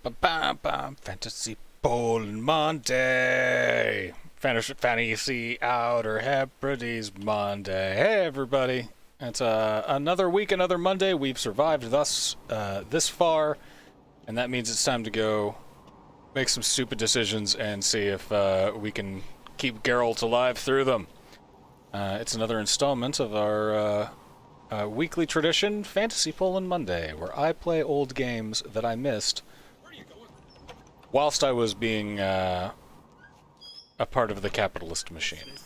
Ba-ba-ba-ba-ba. Fantasy Bowling Monday. Fantasy Outer Hebrides Monday. Hey, everybody. It's another week, another Monday. We've survived this far, and that means it's time to go make some stupid decisions and see if we can keep Geralt alive through them. It's another installment of our weekly tradition, Fantasy Poland Monday, where I play old games that I missed whilst I was being a part of the capitalist machine.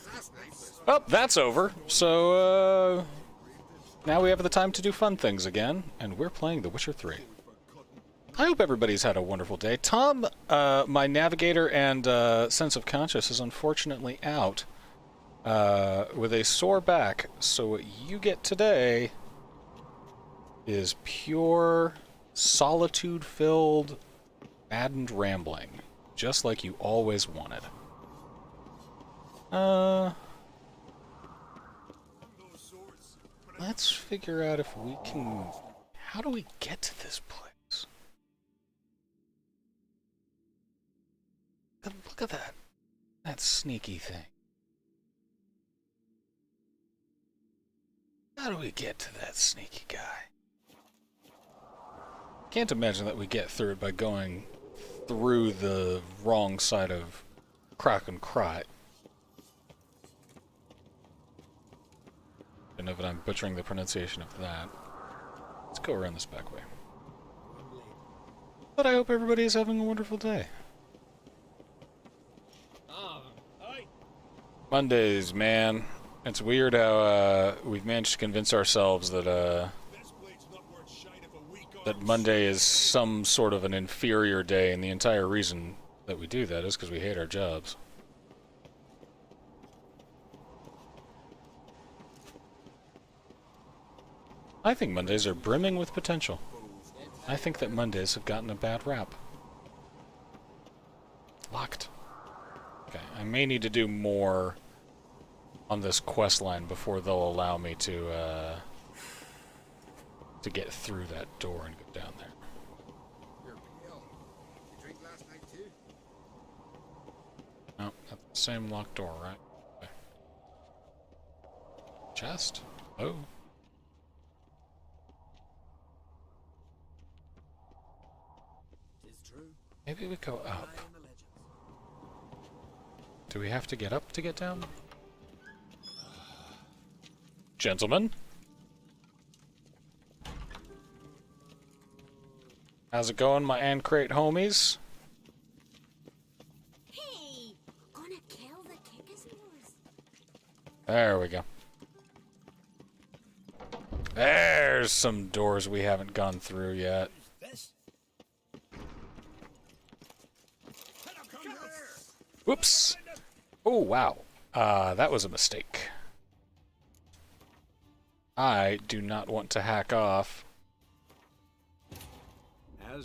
Oh, that's over. So now we have the time to do fun things again, and we're playing The Witcher 3. I hope everybody's had a wonderful day. Tom, my navigator and sense of conscience, is unfortunately out with a sore back, so what you get today is pure solitude-filled, maddened rambling, just like you always wanted. Let's figure out if we can... How do we get to this place? Look at that. That sneaky thing. How do we get to that sneaky guy? Can't imagine that we get through it by going through the wrong side of Krakenkrot. I don't know if I'm butchering the pronunciation of that. Let's go around this back way. But I hope everybody is having a wonderful day. Mondays, man. It's weird how we've managed to convince ourselves that that Monday is some sort of an inferior day, and the entire reason that we do that is because we hate our jobs. I think Mondays are brimming with potential. I think that Mondays have gotten a bad rap. Locked. Okay, I may need to do more on this quest line before they'll allow me to get through that door and go down there. No, that's the same locked door, right? Okay. Chest? Oh. Maybe we go up. Do we have to get up to get down? Gentlemen? How's it going, my Ancrate homies? Hey, gonna kill the kickers. There we go. There's some doors we haven't gone through yet. Whoops! Oh, wow. That was a mistake. I do not want to hack off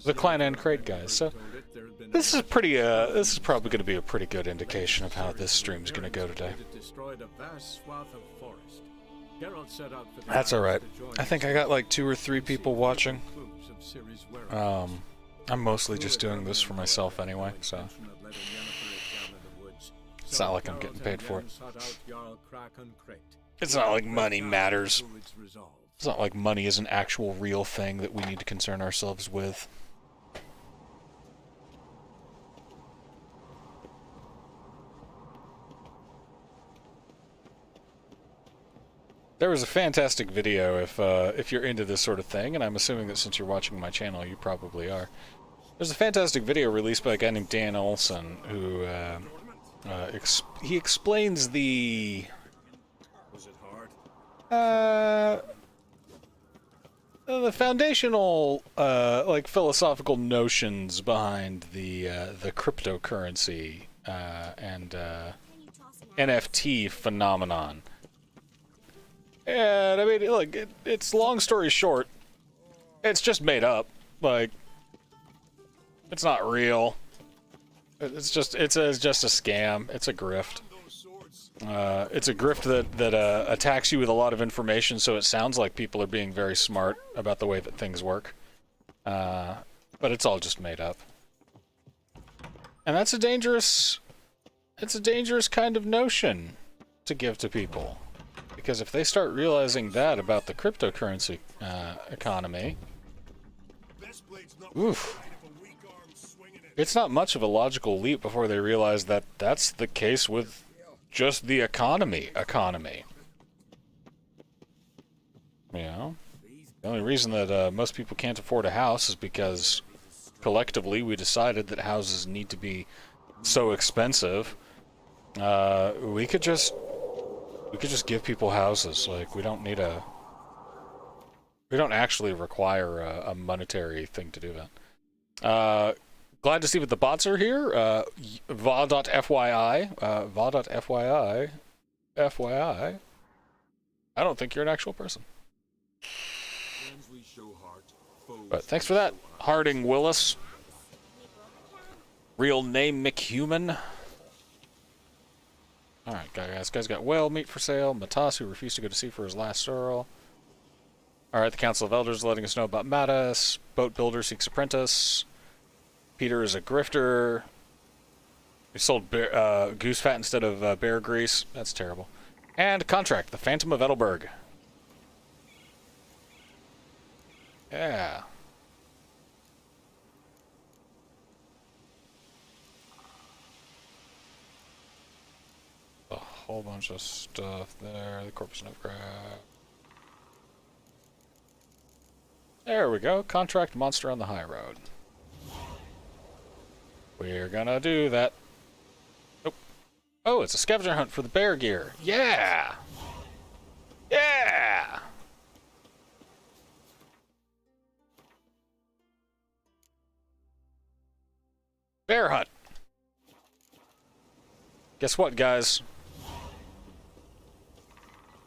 the Klein and Crate guys, so this is pretty, this is probably going to be a pretty good indication of how this stream's going to go today. That's alright. I think I got like 2 or 3 people watching. I'm mostly just doing this for myself anyway, so it's not like I'm getting paid for it. It's not like money matters. It's not like money is an actual real thing that we need to concern ourselves with. There was a fantastic video if you're into this sort of thing, and I'm assuming that since you're watching my channel, you probably are. There's a fantastic video released by a guy named Dan Olson who he explains the foundational like philosophical notions behind the cryptocurrency and NFT phenomenon. And I mean, look, it's long story short, it's just made up. Like, it's not real. It's just a scam. It's a grift. It's a grift that attacks you with a lot of information, so it sounds like people are being very smart about the way that things work. But it's all just made up. And that's a dangerous... It's a dangerous kind of notion to give to people. Because if they start realizing that about the cryptocurrency economy... Oof. It's not much of a logical leap before they realize that that's the case with just the economy. You know? The only reason that most people can't afford a house is because collectively we decided that houses need to be so expensive. We could just give people houses. Like, we don't actually require a monetary thing to do that. Glad to see that the bots are here. Va.fyi. FYI. I don't think you're an actual person. But thanks for that, Harding Willis. Real name McHuman. Alright, guys. Guy's got whale meat for sale. Matas, who refused to go to sea for his last sorrel. Alright, the Council of Elders letting us know about Mattis. Boat builder seeks apprentice. Peter is a grifter. We sold goose fat instead of bear grease. That's terrible. And contract, the Phantom of Edelberg. Yeah. A whole bunch of stuff there. The Corpus of Crab. There we go. Contract monster on the high road. We're gonna do that. Nope. Oh, it's a scavenger hunt for the bear gear. Yeah! Yeah! Bear hunt. Guess what, guys?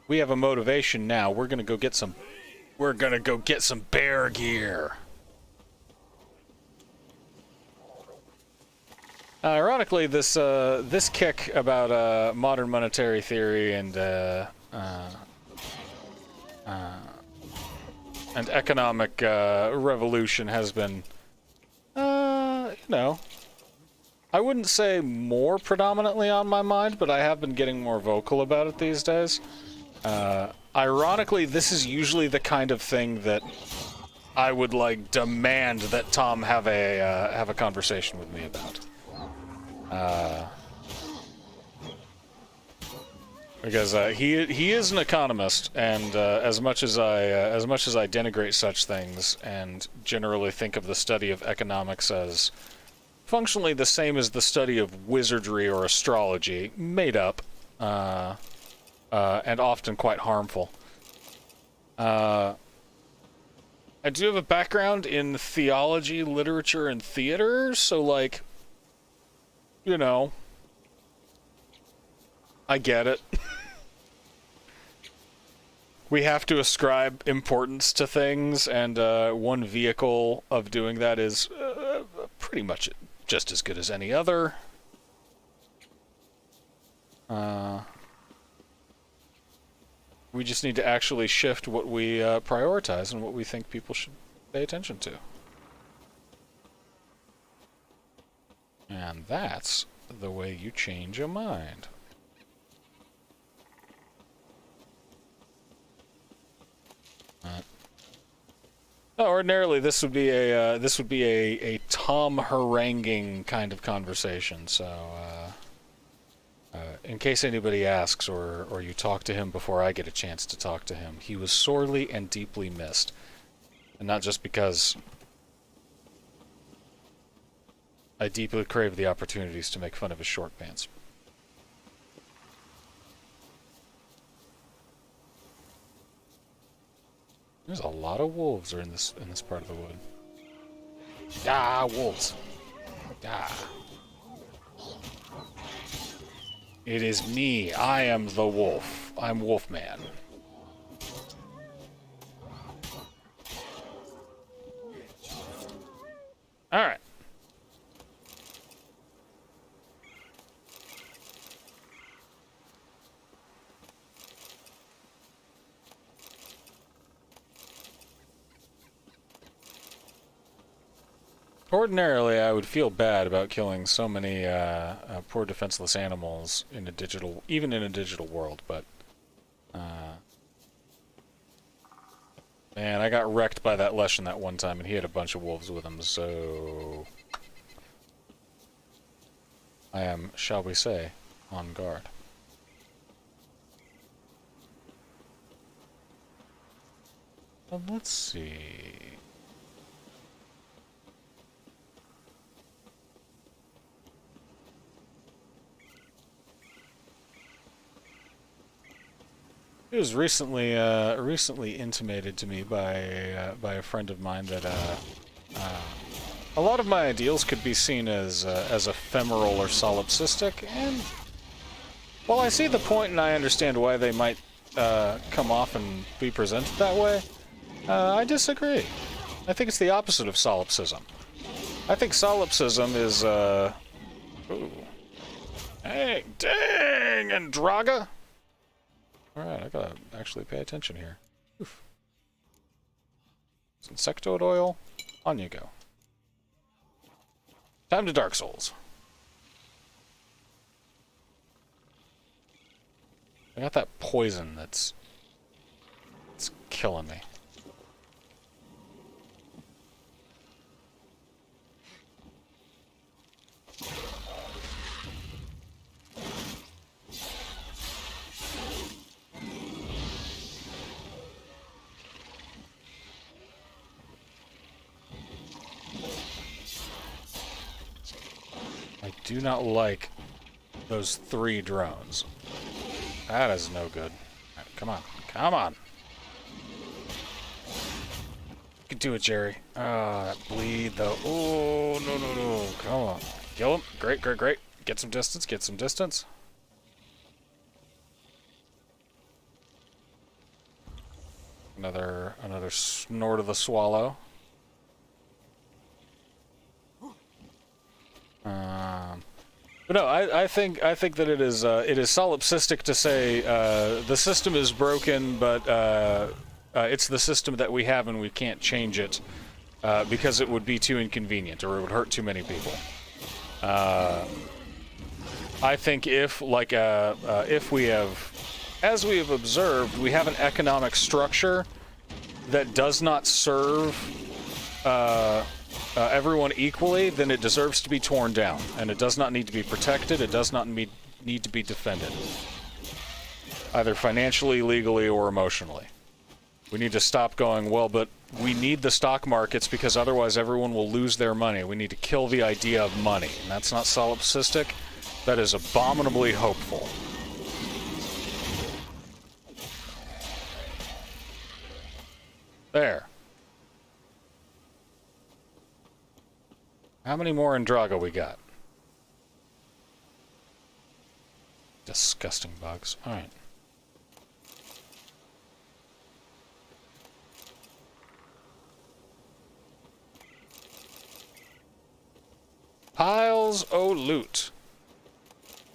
We have a motivation now. We're gonna go get some bear gear. Ironically, this kick about modern monetary theory and economic revolution has been, you know, I wouldn't say more predominantly on my mind, but I have been getting more vocal about it these days. Ironically, this is usually the kind of thing that I would like demand that Tom have a conversation with me about. Because he is an economist, and as much as I denigrate such things and generally think of the study of economics as functionally the same as the study of wizardry or astrology, made up, and often quite harmful. I do have a background in theology, literature, and theater, so like, you know, I get it. We have to ascribe importance to things, and one vehicle of doing that is pretty much just as good as any other. We just need to actually shift what we prioritize and what we think people should pay attention to. And that's the way you change a mind. Ordinarily, this would be a Tom haranguing kind of conversation. So, in case anybody asks, or you talk to him before I get a chance to talk to him, he was sorely and deeply missed, and not just because I deeply crave the opportunities to make fun of his short pants. There's a lot of wolves are in this part of the wood. Ah, wolves. Ah. It is me. I am the wolf. I'm Wolfman. All right. Ordinarily, I would feel bad about killing so many poor defenseless animals in a digital, even in a digital world, but man, I got wrecked by that Leshen that one time, and he had a bunch of wolves with him, so I am, shall we say, on guard. Well, let's see. It was recently intimated to me by a friend of mine that a lot of my ideals could be seen as ephemeral or solipsistic, and while I see the point and I understand why they might come off and be presented that way, I disagree. I think it's the opposite of solipsism. I think solipsism is ooh. Hey, dang, Andraga! Alright, I gotta actually pay attention here. Oof. Some insectoid oil. On you go. Time to Dark Souls. I got that poison that's killing me. I do not like those 3 drones. That is no good. Right, come on. Come on! You can do it, Jerry. Ah, that bleed, though. Oh, no, no, no. Come on. Kill him. Great, great, great. Get some distance, get some distance. Another snort of the swallow. But no, I think that it is solipsistic to say the system is broken, but it's the system that we have and we can't change it because it would be too inconvenient or it would hurt too many people. I think if we have, as we have observed, we have an economic structure that does not serve everyone equally, then it deserves to be torn down, and it does not need to be protected. It does not need to be defended, either financially, legally, or emotionally. We need to stop going, well, but we need the stock markets because otherwise everyone will lose their money. We need to kill the idea of money, and that's not solipsistic. That is abominably hopeful. There. How many more Andraga we got? Disgusting bugs. Alright. Piles o' loot.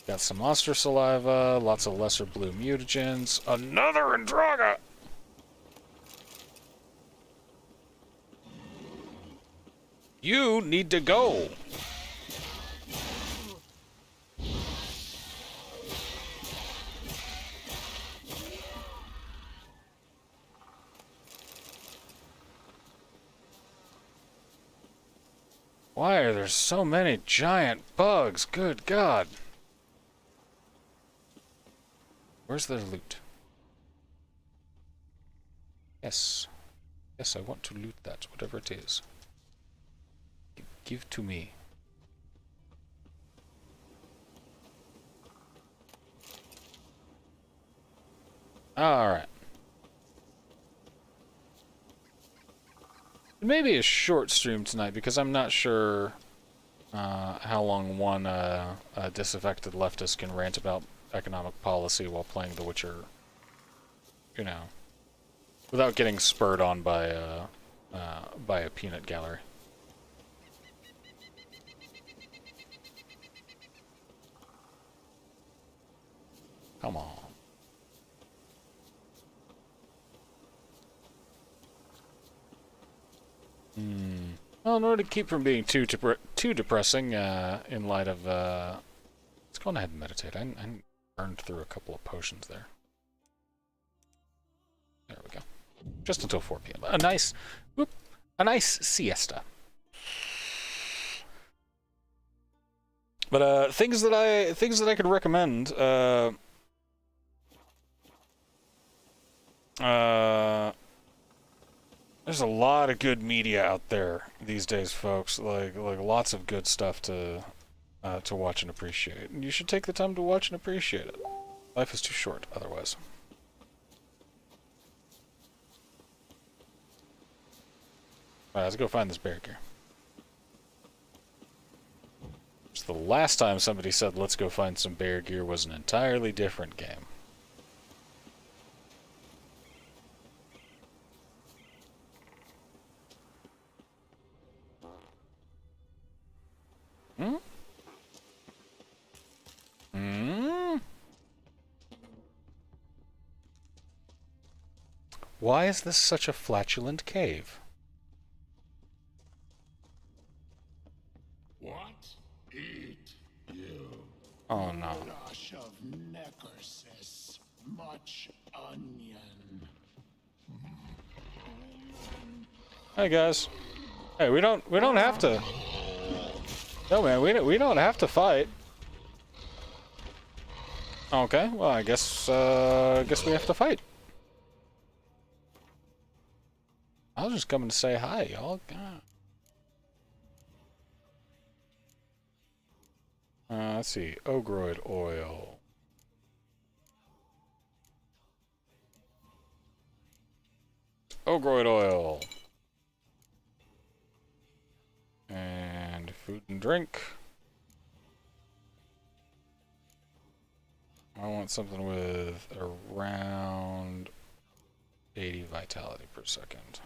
Got some monster saliva, lots of lesser blue mutagens. Another Andraga! You need to go. Why are there so many giant bugs? Good God. Where's their loot? Yes. Yes, I want to loot that, whatever it is. Give to me. Alright. It may be a short stream tonight because I'm not sure how long one disaffected leftist can rant about economic policy while playing The Witcher, you know, without getting spurred on by a peanut gallery. Come on. Well, in order to keep from being too depressing, in light of, let's go on ahead and meditate. I burned through a couple of potions there. There we go. Just until 4 p.m. A nice siesta. But things that I could recommend. There's a lot of good media out there these days, folks. Like lots of good stuff to watch and appreciate. And you should take the time to watch and appreciate it. Life is too short otherwise. Alright, let's go find this bear gear. The last time somebody said let's go find some bear gear was an entirely different game. Why is this such a flatulent cave? What? Eat you. Oh no. Rush of necrosis. Much onion. Hey guys. Hey, we don't have to. No man, we don't have to fight. Okay, well I guess we have to fight. I was just coming to say hi, y'all. Let's see, Ogroid oil. Ogroid oil. And food and drink. I want something with around 80 vitality per second.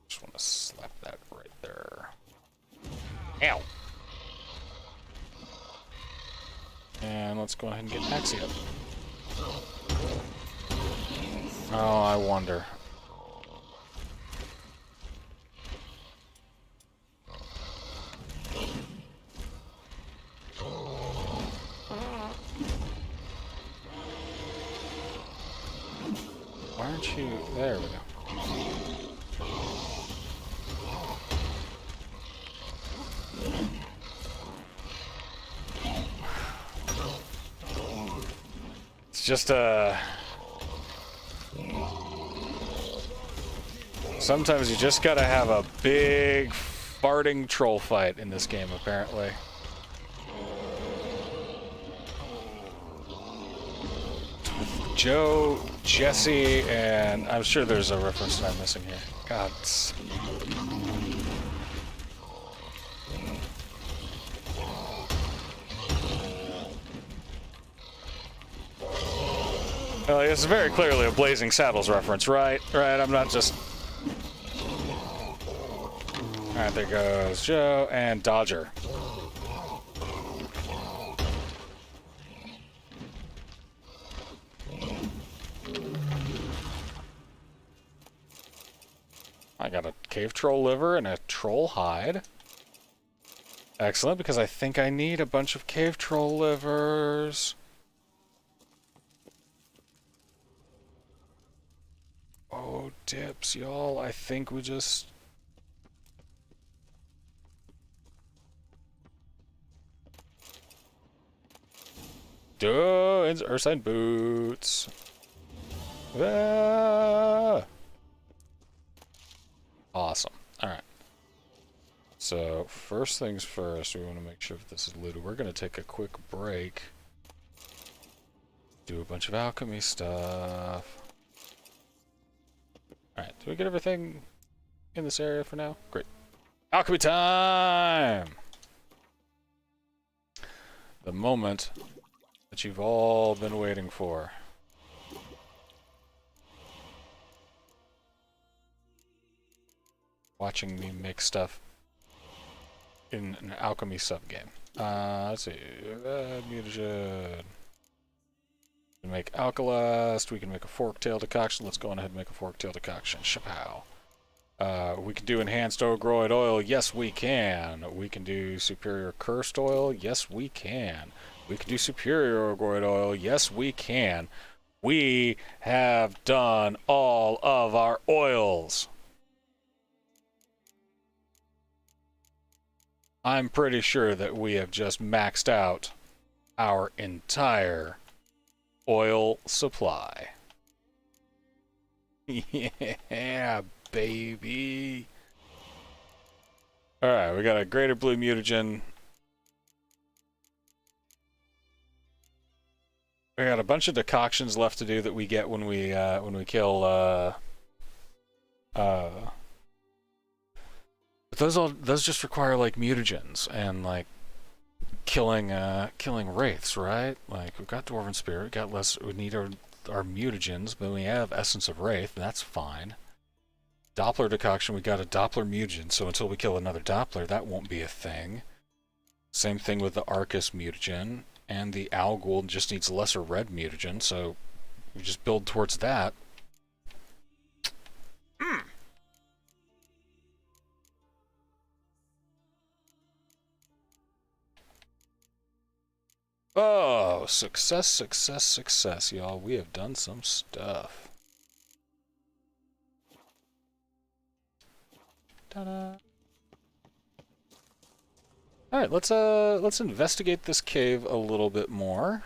Just want to slap that right there. Ow! And let's go ahead and get Axia. Oh, I wonder. Why aren't you... There we go. It's just sometimes you just gotta have a big farting troll fight in this game, apparently. Joe, Jesse, and I'm sure there's a reference that I'm missing here. God. Well, it's very clearly a Blazing Saddles reference, right? Right, I'm not just... Alright, there goes Joe and Dodger. I got a cave troll liver and a troll hide. Excellent, because I think I need a bunch of cave troll livers. Oh, dips, y'all. I think we just... Duh, it's Ursine boots. Ah! Awesome. Alright. So, first things first, we want to make sure that this is looted. We're going to take a quick break. Do a bunch of alchemy stuff. Alright, did we get everything in this area for now? Great. Alchemy time! The moment that you've all been waiting for. Watching me make stuff in an alchemy subgame. Let's see. Mutagen. We can make Alkalust. We can make a forktail decoction. Let's go on ahead and make a forktail decoction. Shapow. We can do enhanced ogroid oil. Yes, we can. We can do superior cursed oil. Yes, we can. We can do superior ogroid oil. Yes, we can. We have done all of our oils. I'm pretty sure that we have just maxed out our entire oil supply. Yeah, baby. Alright, we got a greater blue mutagen. We got a bunch of decoctions left to do that we get when we kill but those just require like mutagens and like killing wraiths, right? Like we've got Dwarven Spirit, we need our mutagens, but we have Essence of Wraith, and that's fine. Doppler decoction, we got a Doppler mutagen, so until we kill another Doppler, that won't be a thing. Same thing with the Arcus mutagen, and the Algol just needs lesser red mutagen, so we just build towards that. Oh, success, success, success, y'all. We have done some stuff. Ta-da. Alright, let's investigate this cave a little bit more.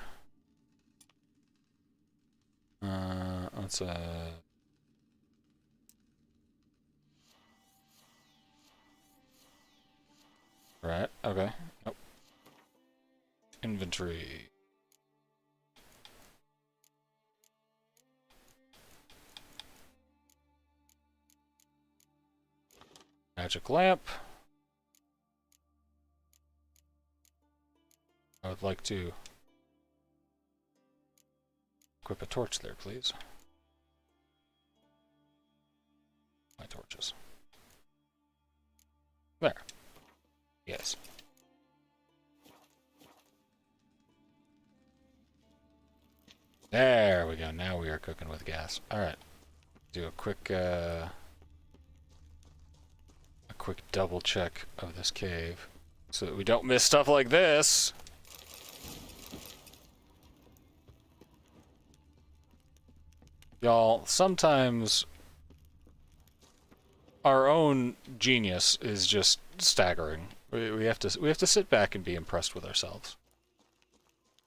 Right, okay. Nope. Inventory. Magic lamp. I would like to equip a torch there, please. My torches. There. Yes. There we go. Now we are cooking with gas. Alright. Do a quick double check of this cave so that we don't miss stuff like this. Y'all, sometimes our own genius is just staggering. We have to sit back and be impressed with ourselves.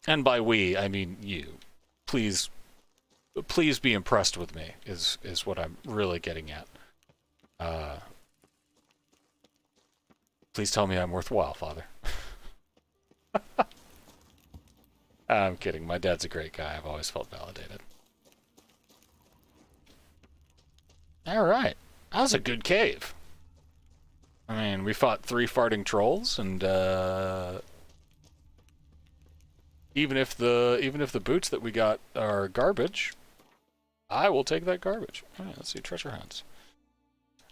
And by we, I mean you. Please be impressed with me is what I'm really getting at. Please tell me I'm worthwhile, Father. I'm kidding. My dad's a great guy. I've always felt validated. Alright. That was a good cave. I mean, we fought 3 farting trolls, and even if the boots that we got are garbage, I will take that garbage. Alright, let's see, treasure hunts.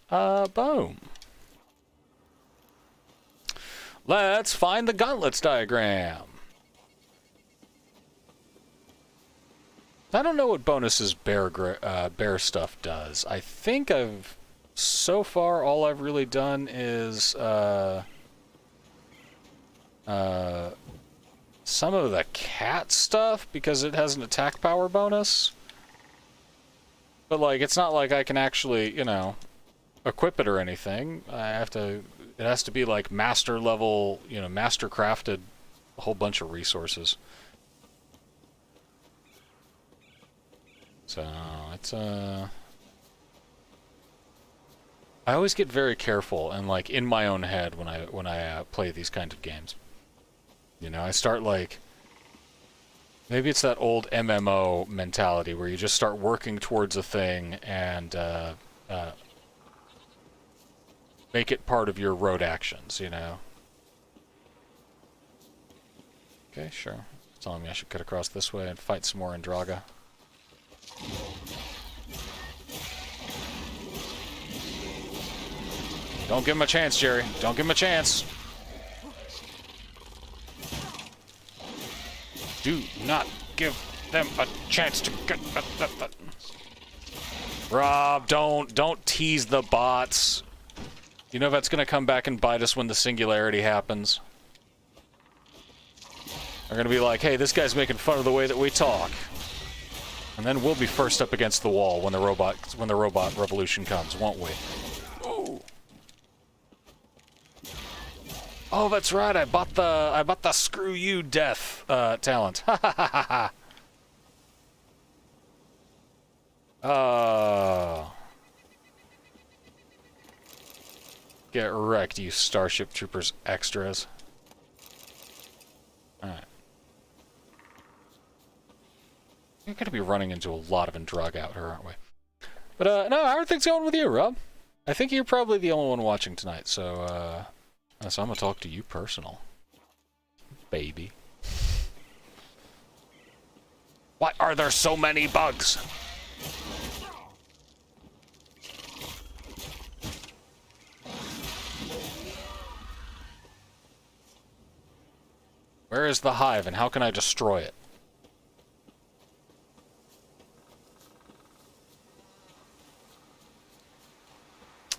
Boom. Let's find the gauntlets diagram. I don't know what bonuses bear stuff does. I think so far all I've really done is some of the cat stuff because it has an attack power bonus. But like it's not like I can actually, you know, equip it or anything. It has to be like master level, you know, master crafted, a whole bunch of resources. So it's I always get very careful and like in my own head when I play these kinds of games. You know, I start like maybe it's that old MMO mentality where you just start working towards a thing and make it part of your road actions, you know. Okay, sure. It's telling me I should cut across this way and fight some more Andraga. Don't give him a chance, Jerry. Don't give him a chance. Do not give them a chance to get... Rob, don't tease the bots. You know that's gonna come back and bite us when the singularity happens. They're gonna be like, hey, this guy's making fun of the way that we talk. And then we'll be first up against the wall when the robot revolution comes, won't we? Ooh. Oh, that's right. I bought the screw you death talent. Ha ha ha ha ha. Get wrecked, you Starship Troopers extras. Alright. We're gonna be running into a lot of Androg out here, aren't we? But, no, how are things going with you, Rob? I think you're probably the only one watching tonight, so, so I'm gonna talk to you personal. Baby. Why are there so many bugs? Where is the hive, and how can I destroy it?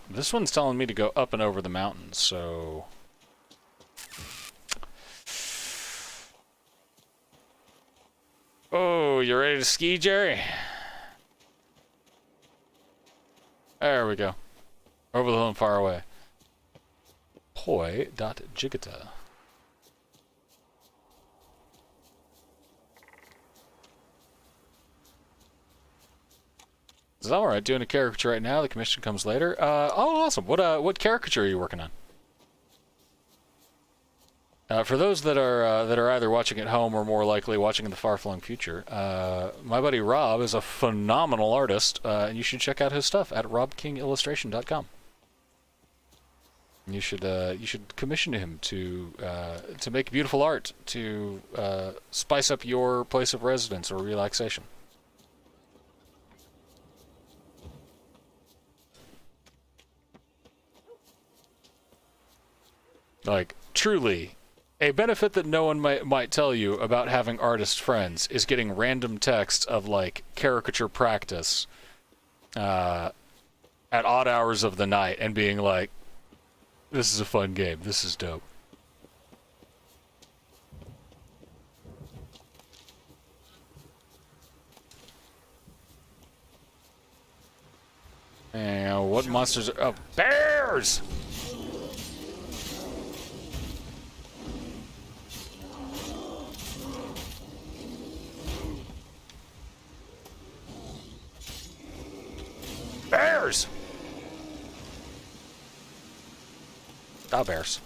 This one's telling me to go up and over the mountains, so... Oh, you ready to ski, Jerry? There we go. Over the hill and far away. Poi.jigata. Is that alright? Doing a caricature right now. The commission comes later. Oh, awesome. What caricature are you working on? For those that are either watching at home or more likely watching in the far-flung future, my buddy Rob is a phenomenal artist, and you should check out his stuff at robkingillustration.com. You should commission him to make beautiful art to spice up your place of residence or relaxation. Like, truly, a benefit that no one might tell you about having artist friends is getting random texts of, like, caricature practice at odd hours of the night and being like, this is a fun game, this is dope. And what monsters are... Oh, bears! Bears! Ah, bears.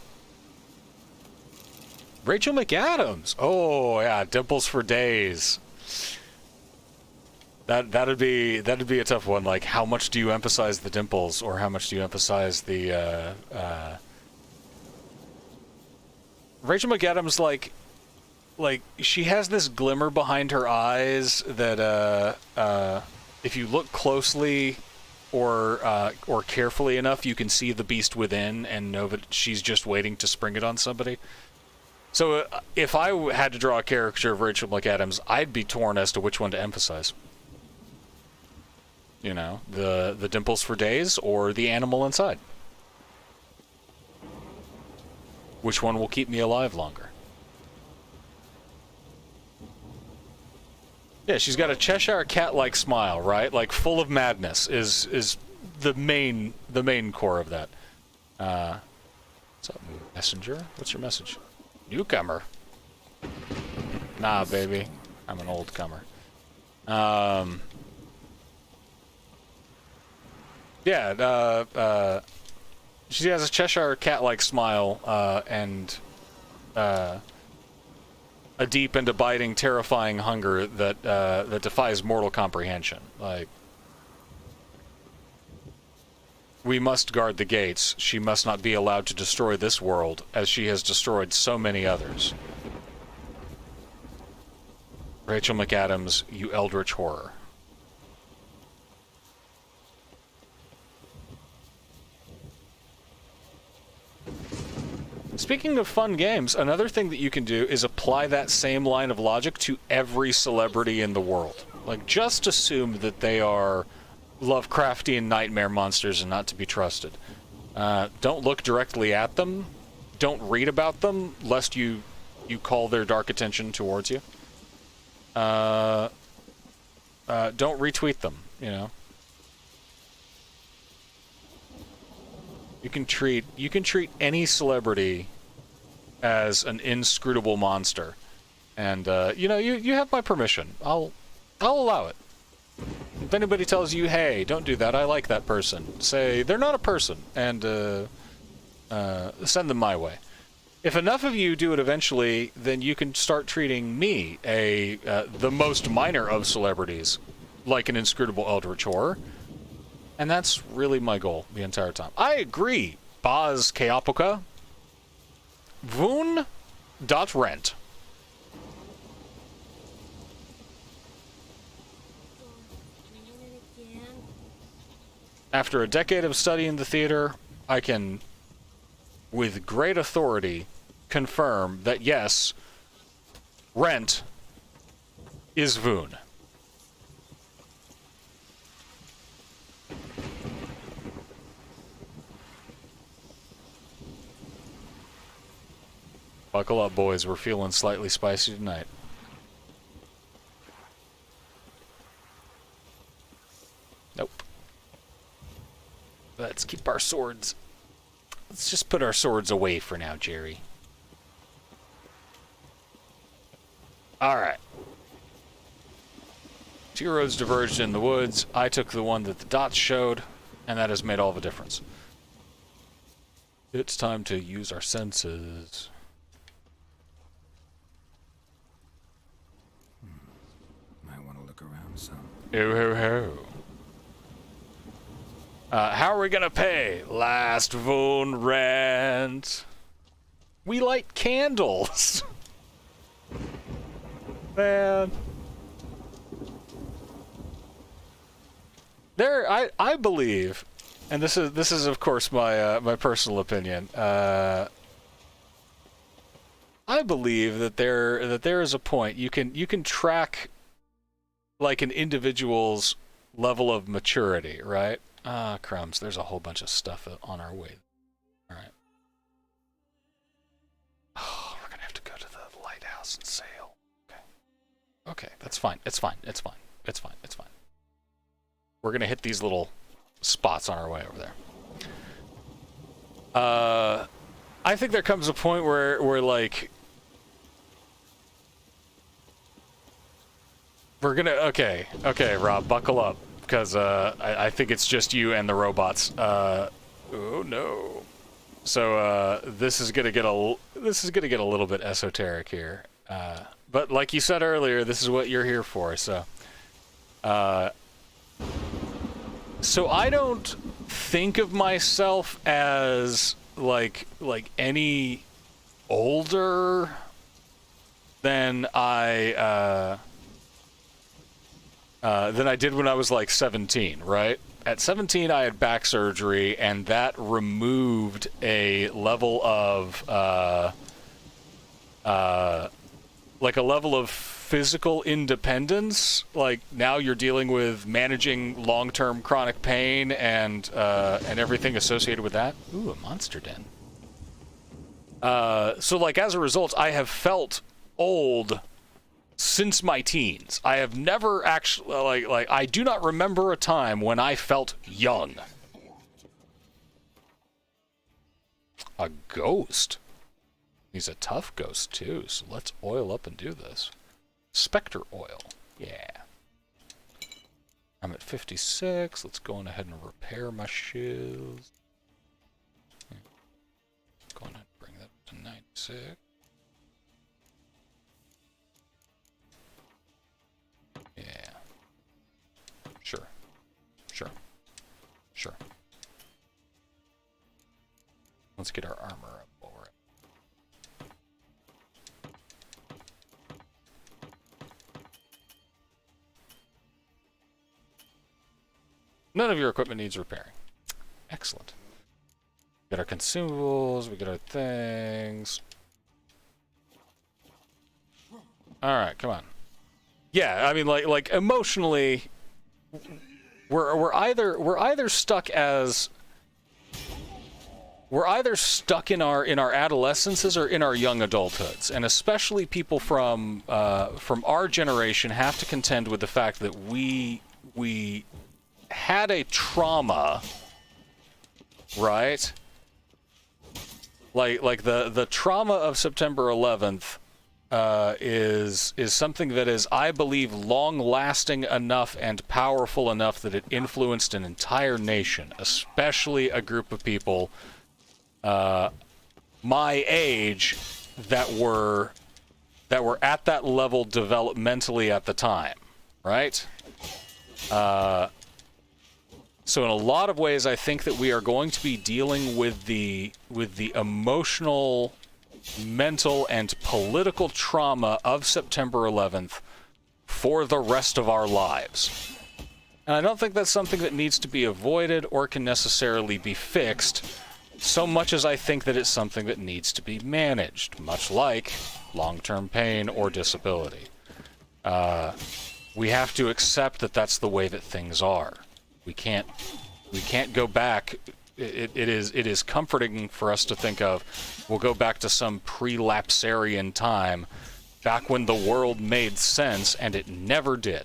Rachel McAdams. Oh yeah, dimples for days. That'd be a tough one. Like, how much do you emphasize the dimples, or how much do you emphasize the Rachel McAdams? Like she has this glimmer behind her eyes that if you look closely or carefully enough, you can see the beast within and know that she's just waiting to spring it on somebody. So if I had to draw a caricature of Rachel McAdams, I'd be torn as to which one to emphasize. You know, the dimples for days or the animal inside. Which one will keep me alive longer? Yeah, she's got a Cheshire cat-like smile, right? Like, full of madness is the main core of that. What's up, messenger? What's your message? Newcomer. Nah, baby. I'm an old comer. Yeah, she has a Cheshire cat-like smile, and a deep and abiding, terrifying hunger that that defies mortal comprehension. Like, we must guard the gates. She must not be allowed to destroy this world, as she has destroyed so many others. Rachel McAdams, you eldritch horror. Speaking of fun games, another thing that you can do is apply that same line of logic to every celebrity in the world. Like, just assume that they are Lovecraftian nightmare monsters and not to be trusted. Don't look directly at them. Don't read about them, lest you call their dark attention towards you. Don't retweet them, you know. You can treat any celebrity as an inscrutable monster. And you know, you have my permission. I'll allow it. If anybody tells you, hey, don't do that, I like that person, say, they're not a person, and send them my way. If enough of you do it eventually, then you can start treating me, the most minor of celebrities, like an inscrutable eldritch horror. And that's really my goal the entire time. I agree, Boz Keapoka. Voon.rent. After a decade of studying the theater, I can, with great authority, confirm that yes, Rent is Voon. Buckle up, boys. We're feeling slightly spicy tonight. Nope. Let's keep our swords. Let's just put our swords away for now, Jerry. Alright. Two roads diverged in the woods. I took the one that the dots showed, and that has made all the difference. It's time to use our senses. Might want to look around some. Ho ho ho. How are we gonna pay? Last Voon rent. We light candles. Man. I believe, and this is of course my my personal opinion. I believe that there is a point you can track like an individual's level of maturity, right? Ah, crumbs. There's a whole bunch of stuff on our way. All right. Oh, we're gonna have to go to the lighthouse and sail. Okay. Okay, that's fine. It's fine. It's fine. It's fine. It's fine. We're gonna hit these little spots on our way over there. I think there comes a point where like we're gonna okay, Rob, buckle up. Because I think it's just you and the robots. Oh no! So this is gonna get a little bit esoteric here. But like you said earlier, this is what you're here for. So I don't think of myself as like any older than than I did when I was like 17, right? At 17, I had back surgery, and that removed a level of, like a level of physical independence. Like now you're dealing with managing long-term chronic pain and everything associated with that. Ooh, a monster den. So like as a result, I have felt old since my teens. I have never actually, like, I do not remember a time when I felt young. A ghost? He's a tough ghost, too, so let's oil up and do this. Spectre oil. Yeah. I'm at 56. Let's go on ahead and repair my shields. Go on ahead and bring that to 96. Yeah. Sure. Let's get our armor up while we're at. None of your equipment needs repairing. Excellent. We got our consumables, we got our things. Alright, come on. Yeah, I mean, like emotionally, we're either stuck in our adolescences or in our young adulthoods, and especially people from our generation have to contend with the fact that we had a trauma, right? Like the trauma of September 11th is something that is, I believe, long-lasting enough and powerful enough that it influenced an entire nation, especially a group of people my age that were at that level developmentally at the time, right? So in a lot of ways, I think that we are going to be dealing with the emotional, mental, and political trauma of September 11th for the rest of our lives. And I don't think that's something that needs to be avoided or can necessarily be fixed, so much as I think that it's something that needs to be managed, much like long-term pain or disability. We have to accept that that's the way that things are. We can't go back. It is comforting for us to think of, we'll go back to some pre-lapsarian time, back when the world made sense, and it never did.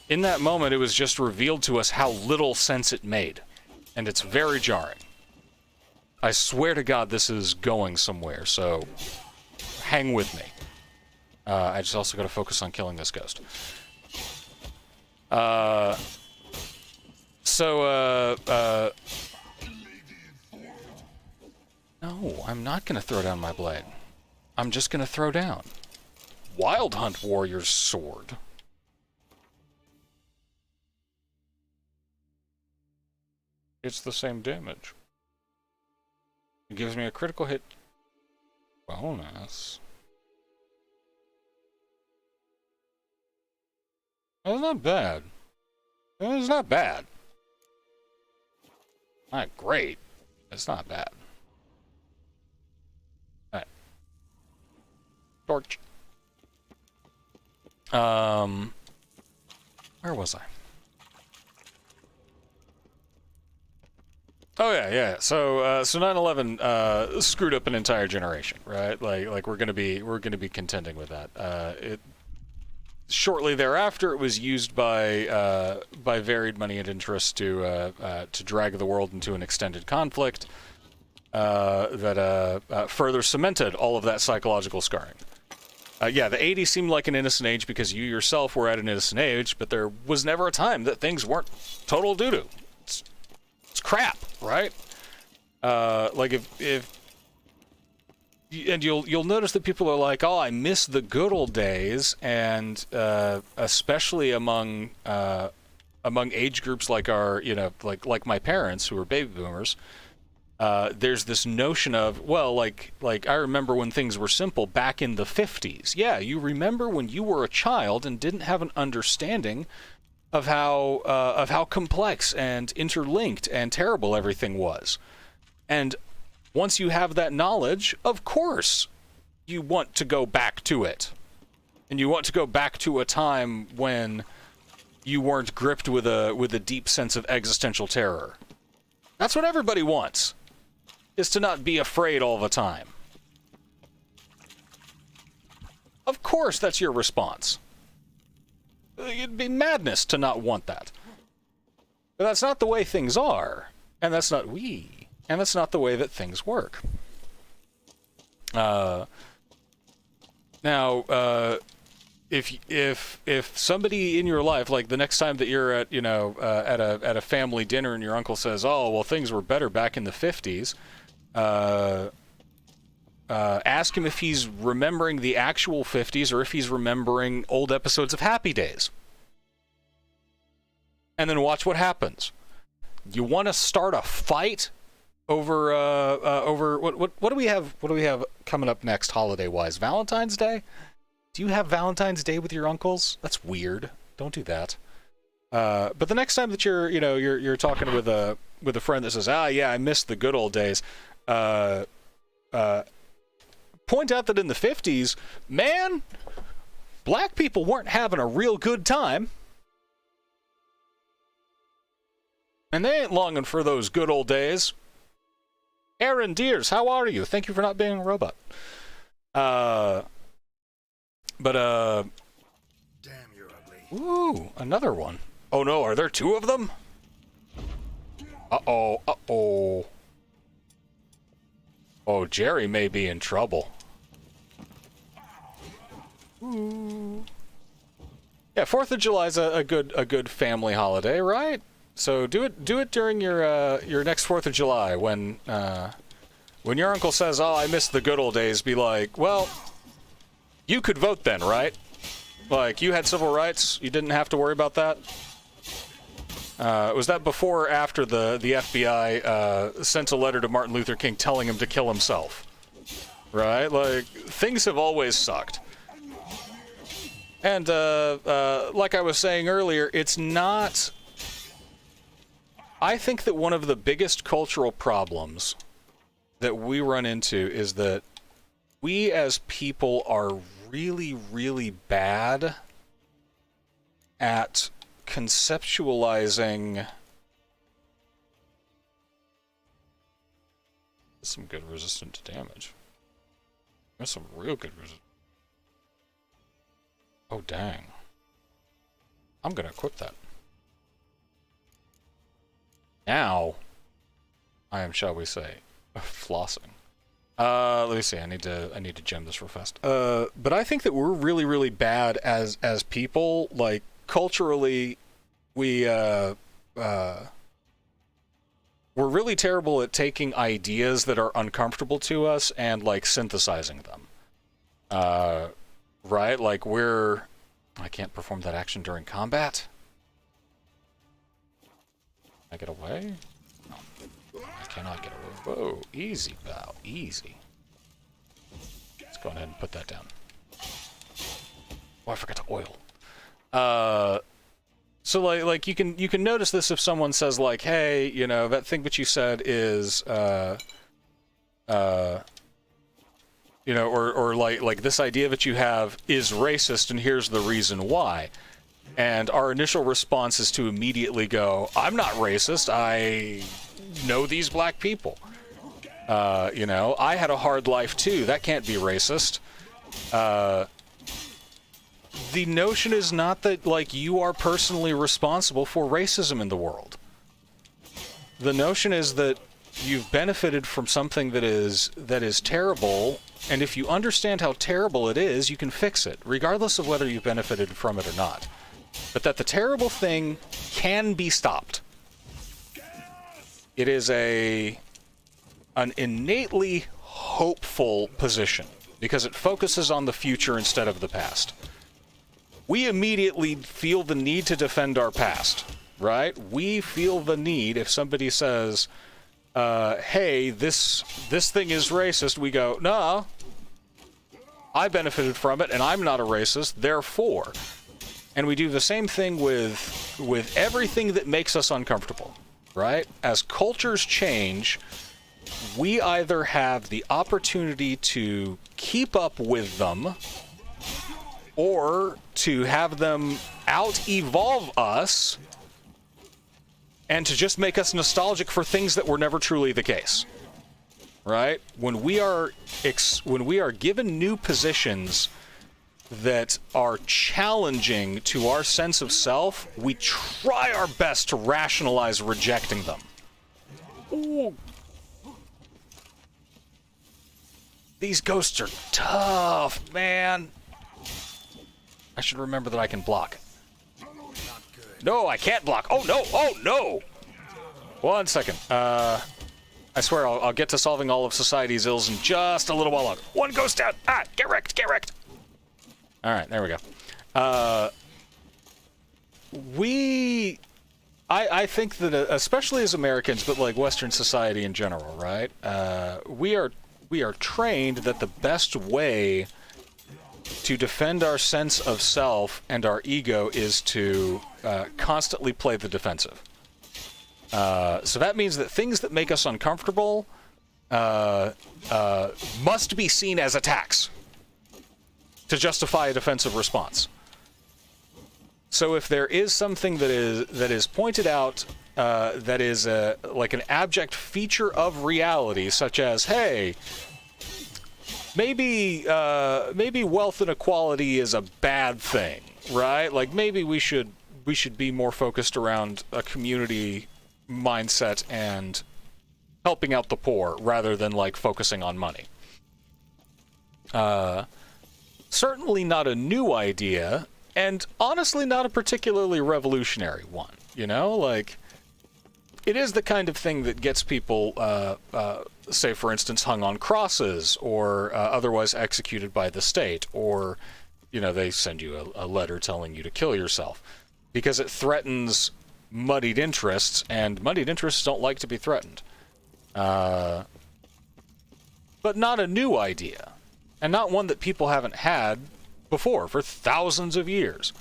In that moment, it was just revealed to us how little sense it made, and it's very jarring. I swear to God this is going somewhere, so hang with me. I just also got to focus on killing this ghost. No, I'm not going to throw down my blade. I'm just going to throw down Wild Hunt Warrior's sword. It's the same damage. It gives me a critical hit bonus. That's not bad. It's not bad. Not great. It's not bad. Alright. Torch. Where was I? Oh yeah. So 9/11 screwed up an entire generation, right? Like we're gonna be contending with that. Shortly thereafter, it was used by varied money and interests to drag the world into an extended conflict that further cemented all of that psychological scarring. Yeah, the 80s seemed like an innocent age because you yourself were at an innocent age, but there was never a time that things weren't total doo-doo. It's crap, right? Like if and you'll notice that people are like, "Oh, I miss the good old days," and especially among age groups like our, like my parents who are baby boomers, there's this notion of, well, like I remember when things were simple back in the 50s. Yeah, you remember when you were a child and didn't have an understanding of how complex and interlinked and terrible everything was, and once you have that knowledge, of course, you want to go back to it. And you want to go back to a time when you weren't gripped with a deep sense of existential terror. That's what everybody wants, is to not be afraid all the time. Of course, that's your response. It'd be madness to not want that. But that's not the way things are, and that's not and that's not the way that things work. Now, if somebody in your life, like the next time that you're at at a family dinner and your uncle says, "Oh, well, things were better back in the 50s," ask him if he's remembering the actual 50s or if he's remembering old episodes of Happy Days, and then watch what happens. You want to start a fight over what do we have coming up next holiday wise? Valentine's Day? Do you have Valentine's Day with your uncles? That's weird. Don't do that. But the next time that you're talking with a friend that says, yeah, I miss the good old days, point out that in the 50s, man, black people weren't having a real good time. And they ain't longing for those good old days. Aaron Deers, how are you? Thank you for not being a robot. But Damn, you're ugly. ooh, another one. Oh no, are there two of them? Uh-oh, uh-oh. Oh, Jerry may be in trouble. Ooh. Yeah, 4th of July is a good family holiday, right? So do it during your next 4th of July when your uncle says, "Oh, I miss the good old days." Be like, "Well, you could vote then, right? Like you had civil rights, you didn't have to worry about that." Was that before or after the FBI sent a letter to Martin Luther King telling him to kill himself? Right? Like things have always sucked. And like I was saying earlier, it's not. I think that one of the biggest cultural problems that we run into is that we as people are really, really bad at conceptualizing some good resistant to damage. There's some real good resistance. Oh, dang. I'm gonna equip that. Now, I am, shall we say, flossing. Let me see. I need to gem this real fast. But I think that we're really, really bad as people. Like culturally, we're really terrible at taking ideas that are uncomfortable to us and like synthesizing them. Right? Like I can't perform that action during combat. Can I get away? No, I cannot get away. Whoa, easy, pal, easy. Let's go ahead and put that down. Oh, I forgot to oil. So like you can notice this if someone says like, hey, you know, that thing that you said is you know, or like this idea that you have is racist, and here's the reason why. And our initial response is to immediately go, I'm not racist, I know these black people. You know, I had a hard life too, that can't be racist. The notion is not that, like, you are personally responsible for racism in the world. The notion is that you've benefited from something that is terrible, and if you understand how terrible it is, you can fix it, regardless of whether you've benefited from it or not. But that the terrible thing can be stopped. It is an innately hopeful position, because it focuses on the future instead of the past. We immediately feel the need to defend our past, right? We feel the need, if somebody says, hey, this thing is racist, we go, no, I benefited from it, and I'm not a racist, therefore. And we do the same thing with everything that makes us uncomfortable, right? As cultures change, we either have the opportunity to keep up with them, or to have them out-evolve us, and to just make us nostalgic for things that were never truly the case, right? When we are given new positions that are challenging to our sense of self, we try our best to rationalize rejecting them. Ooh. These ghosts are tough, man. I should remember that I can block. No, I can't block. Oh, no. Oh, no. 1 second. I swear I'll get to solving all of society's ills in just a little while longer. One ghost down. Ah, get wrecked. Get wrecked. All right, there we go. I think that, especially as Americans, but like Western society in general, right? We are trained that the best way to defend our sense of self and our ego is to constantly play the defensive. So that means that things that make us uncomfortable must be seen as attacks. to justify a defensive response. So if there is something that is pointed out that is like an abject feature of reality, such as, hey, maybe wealth inequality is a bad thing, right? Like maybe we should be more focused around a community mindset and helping out the poor rather than like focusing on money. Certainly not a new idea, and honestly not a particularly revolutionary one, you know? Like, it is the kind of thing that gets people, say for instance, hung on crosses, or otherwise executed by the state, or, you know, they send you a letter telling you to kill yourself, because it threatens muddied interests, and muddied interests don't like to be threatened. But not a new idea. And not one that people haven't had before for thousands of years.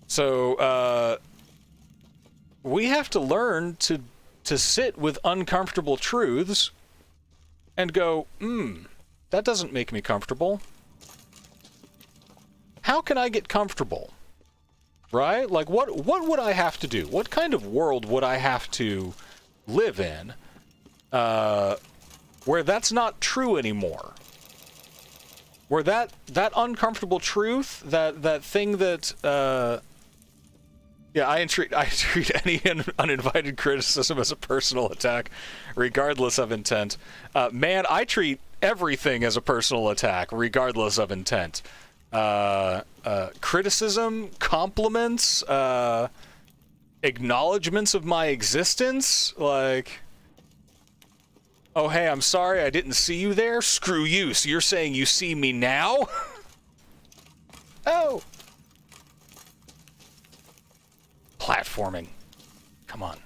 So, we have to learn to sit with uncomfortable truths and go, that doesn't make me comfortable. How can I get comfortable? Right? Like, what would I have to do? What kind of world would I have to live in where that's not true anymore? Where that uncomfortable truth, that thing that, I treat any uninvited criticism as a personal attack, regardless of intent. Man, I treat everything as a personal attack, regardless of intent. Criticism, compliments, acknowledgments of my existence, like, oh, hey, I'm sorry I didn't see you there? Screw you. So you're saying you see me now? Oh. Platforming. Come on.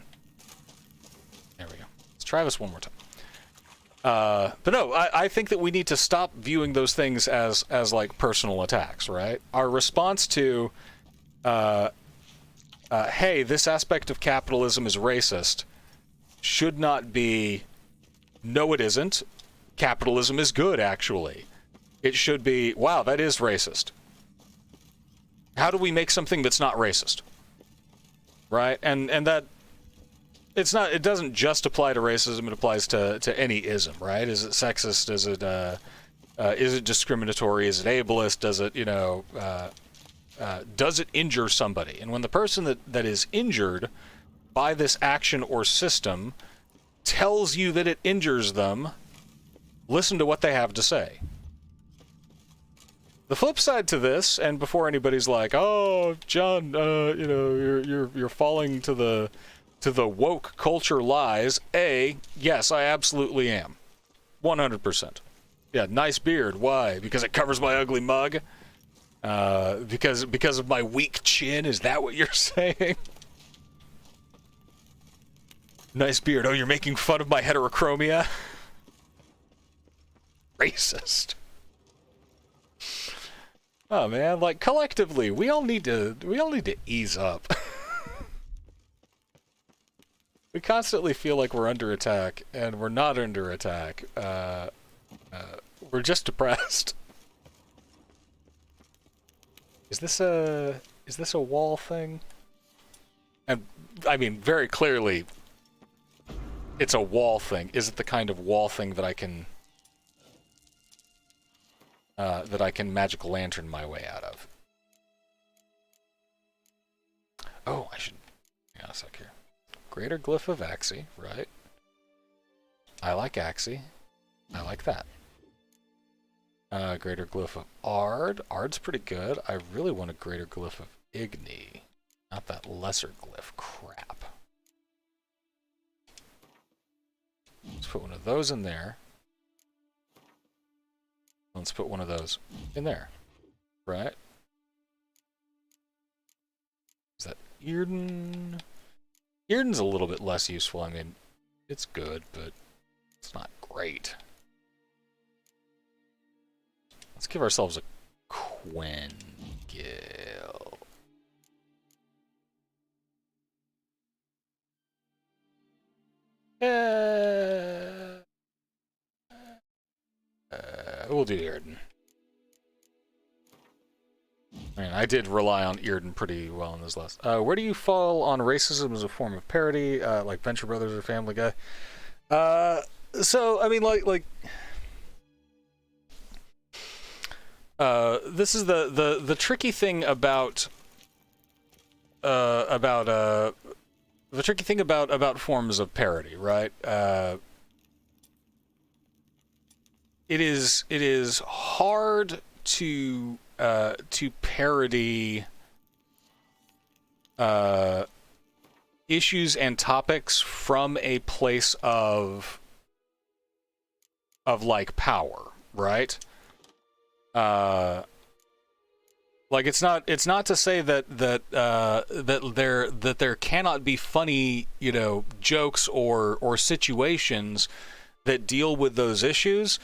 There we go. Let's try this one more time. But no, I think that we need to stop viewing those things as like personal attacks, right? Our response to, hey, this aspect of capitalism is racist, should not be, no, it isn't. Capitalism is good, actually. It should be, wow, that is racist. How do we make something that's not racist? Right? And that, it doesn't just apply to racism, it applies to any ism, right? Is it sexist? Is it discriminatory? Is it ableist? Does it, does it injure somebody? And when the person that is injured by this action or system tells you that it injures them, listen to what they have to say. The flip side to this, and before anybody's like, "Oh, John, you're falling to the woke culture lies." Yes, I absolutely am, 100%. Yeah, nice beard. Why? Because it covers my ugly mug. Because of my weak chin. Is that what you're saying? Nice beard. Oh, you're making fun of my heterochromia? Racist. Oh man, like collectively, we all need to ease up. We constantly feel like we're under attack, and we're not under attack. We're just depressed. Is this a wall thing? And I mean, very clearly, it's a wall thing. Is it the kind of wall thing that I can magical lantern my way out of? Oh, I should. Hang on a sec here. Greater glyph of Axie, right? I like Axie. I like that. Greater glyph of Ard. Ard's pretty good. I really want a greater glyph of Igni. Not that lesser glyph crap. Let's put one of those in there. Let's put one of those in there. Right? Is that Earden? Earden's a little bit less useful. I mean, it's good, but it's not great. Let's give ourselves a Quengill. We'll do Earden. Man, I did rely on Earden pretty well in this last. Where do you fall on racism as a form of parody, like Venture Brothers or Family Guy? So I mean, this is the tricky thing about the tricky thing about forms of parody, right? It is hard to parody issues and topics from a place of like power, right? Like it's not to say that there cannot be funny, you know, jokes or situations that deal with those issues.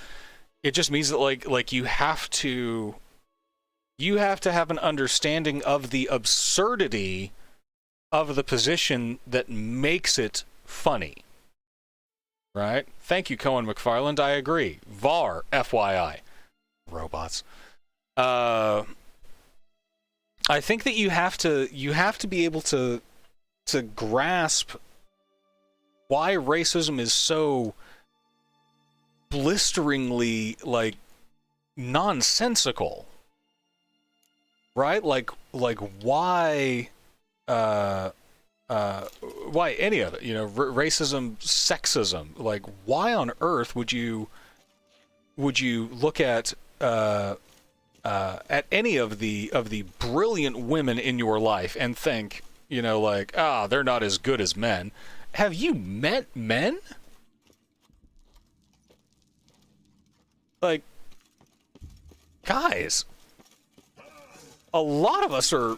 It just means that like you have to have an understanding of the absurdity of the position that makes it funny. Right? Thank you, Cohen McFarland. I agree. VAR, FYI. Robots. I think that you have to be able to grasp why racism is so blisteringly like nonsensical, right? Like why any of it, you know, racism, sexism, like why on earth would you look at any of the brilliant women in your life and think, you know, like, they're not as good as men? Have you met men? Like, guys, a lot of us are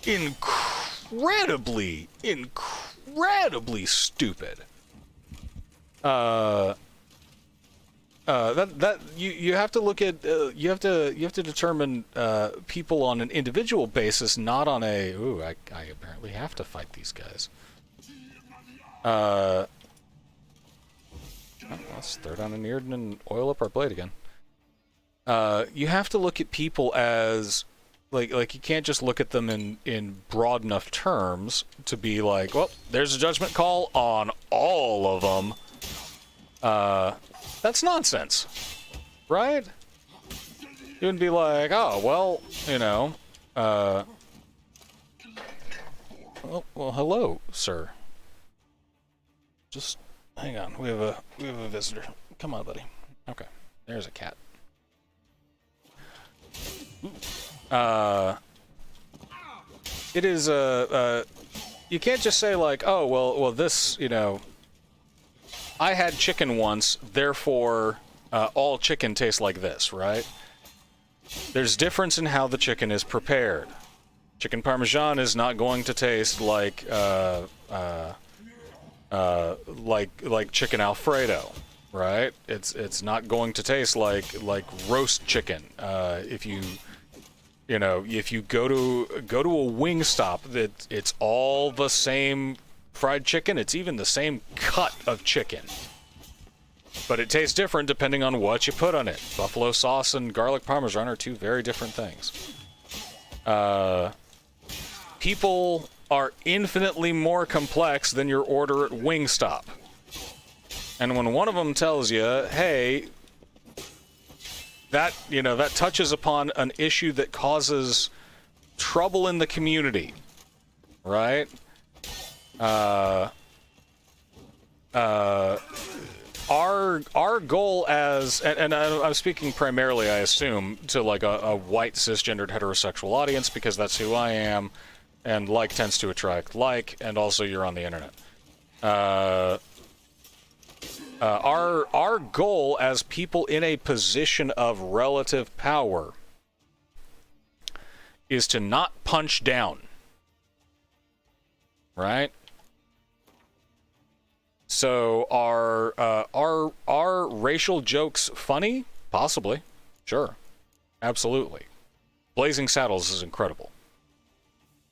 incredibly stupid. You have to look at you have to determine people on an individual basis, not on a I apparently have to fight these guys. Let's throw down an Earden and oil up our blade again. You have to look at people as like you can't just look at them in broad enough terms to be like, well, there's a judgment call on all of them. That's nonsense, right? You wouldn't be like, oh, well, you know, well, hello, sir. Just hang on. We have a visitor. Come on, buddy. Okay, there's a cat. It is you can't just say like, oh, well, this, you know, I had chicken once, therefore all chicken tastes like this, right? There's difference in how the chicken is prepared. Chicken Parmesan is not going to taste like chicken Alfredo, right? It's not going to taste like roast chicken. If you go to a Wingstop, it's all the same fried chicken. It's even the same cut of chicken, but it tastes different depending on what you put on it. Buffalo sauce and garlic Parmesan are two very different things. People are infinitely more complex than your order at Wingstop. And when one of them tells you, hey, that touches upon an issue that causes trouble in the community, right? Our goal as, and I'm speaking primarily, I assume, to like a white cisgendered heterosexual audience, because that's who I am, and like tends to attract like, and also you're on the internet. Our goal as people in a position of relative power is to not punch down, right? So are racial jokes funny? Possibly, sure, absolutely. Blazing Saddles is incredible,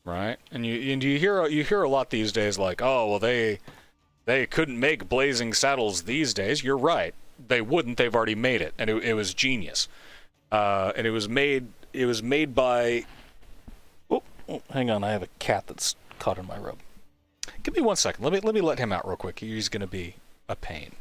right? And you hear a lot these days like, oh, well, they couldn't make Blazing Saddles these days. You're right, they wouldn't. They've already made it, and it was genius. And it was made by Hang on, I have a cat that's caught in my robe. Give me 1 second. Let me let him out real quick. He's gonna be a pain.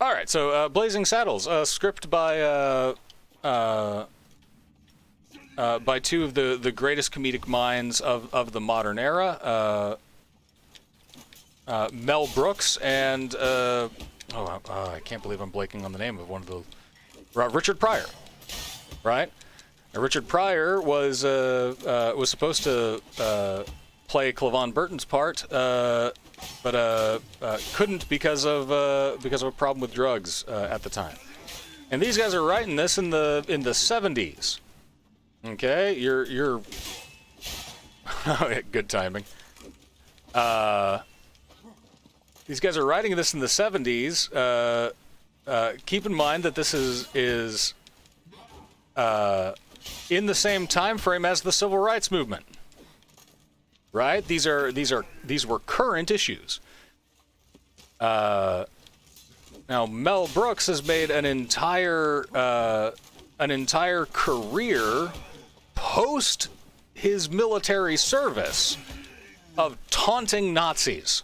All right, so Blazing Saddles, script by two of the greatest comedic minds of the modern era, Mel Brooks and I can't believe I'm blanking on the name of one of the Richard Pryor, right? Now, Richard Pryor was supposed to play Clavon Burton's part, but couldn't because of a problem with drugs at the time. And these guys are writing this in the 70s. Okay, you're good timing. These guys are writing this in the 70s. Keep in mind that this is in the same time frame as the civil rights movement. Right? These were current issues. Now Mel Brooks has made an entire career post his military service of taunting Nazis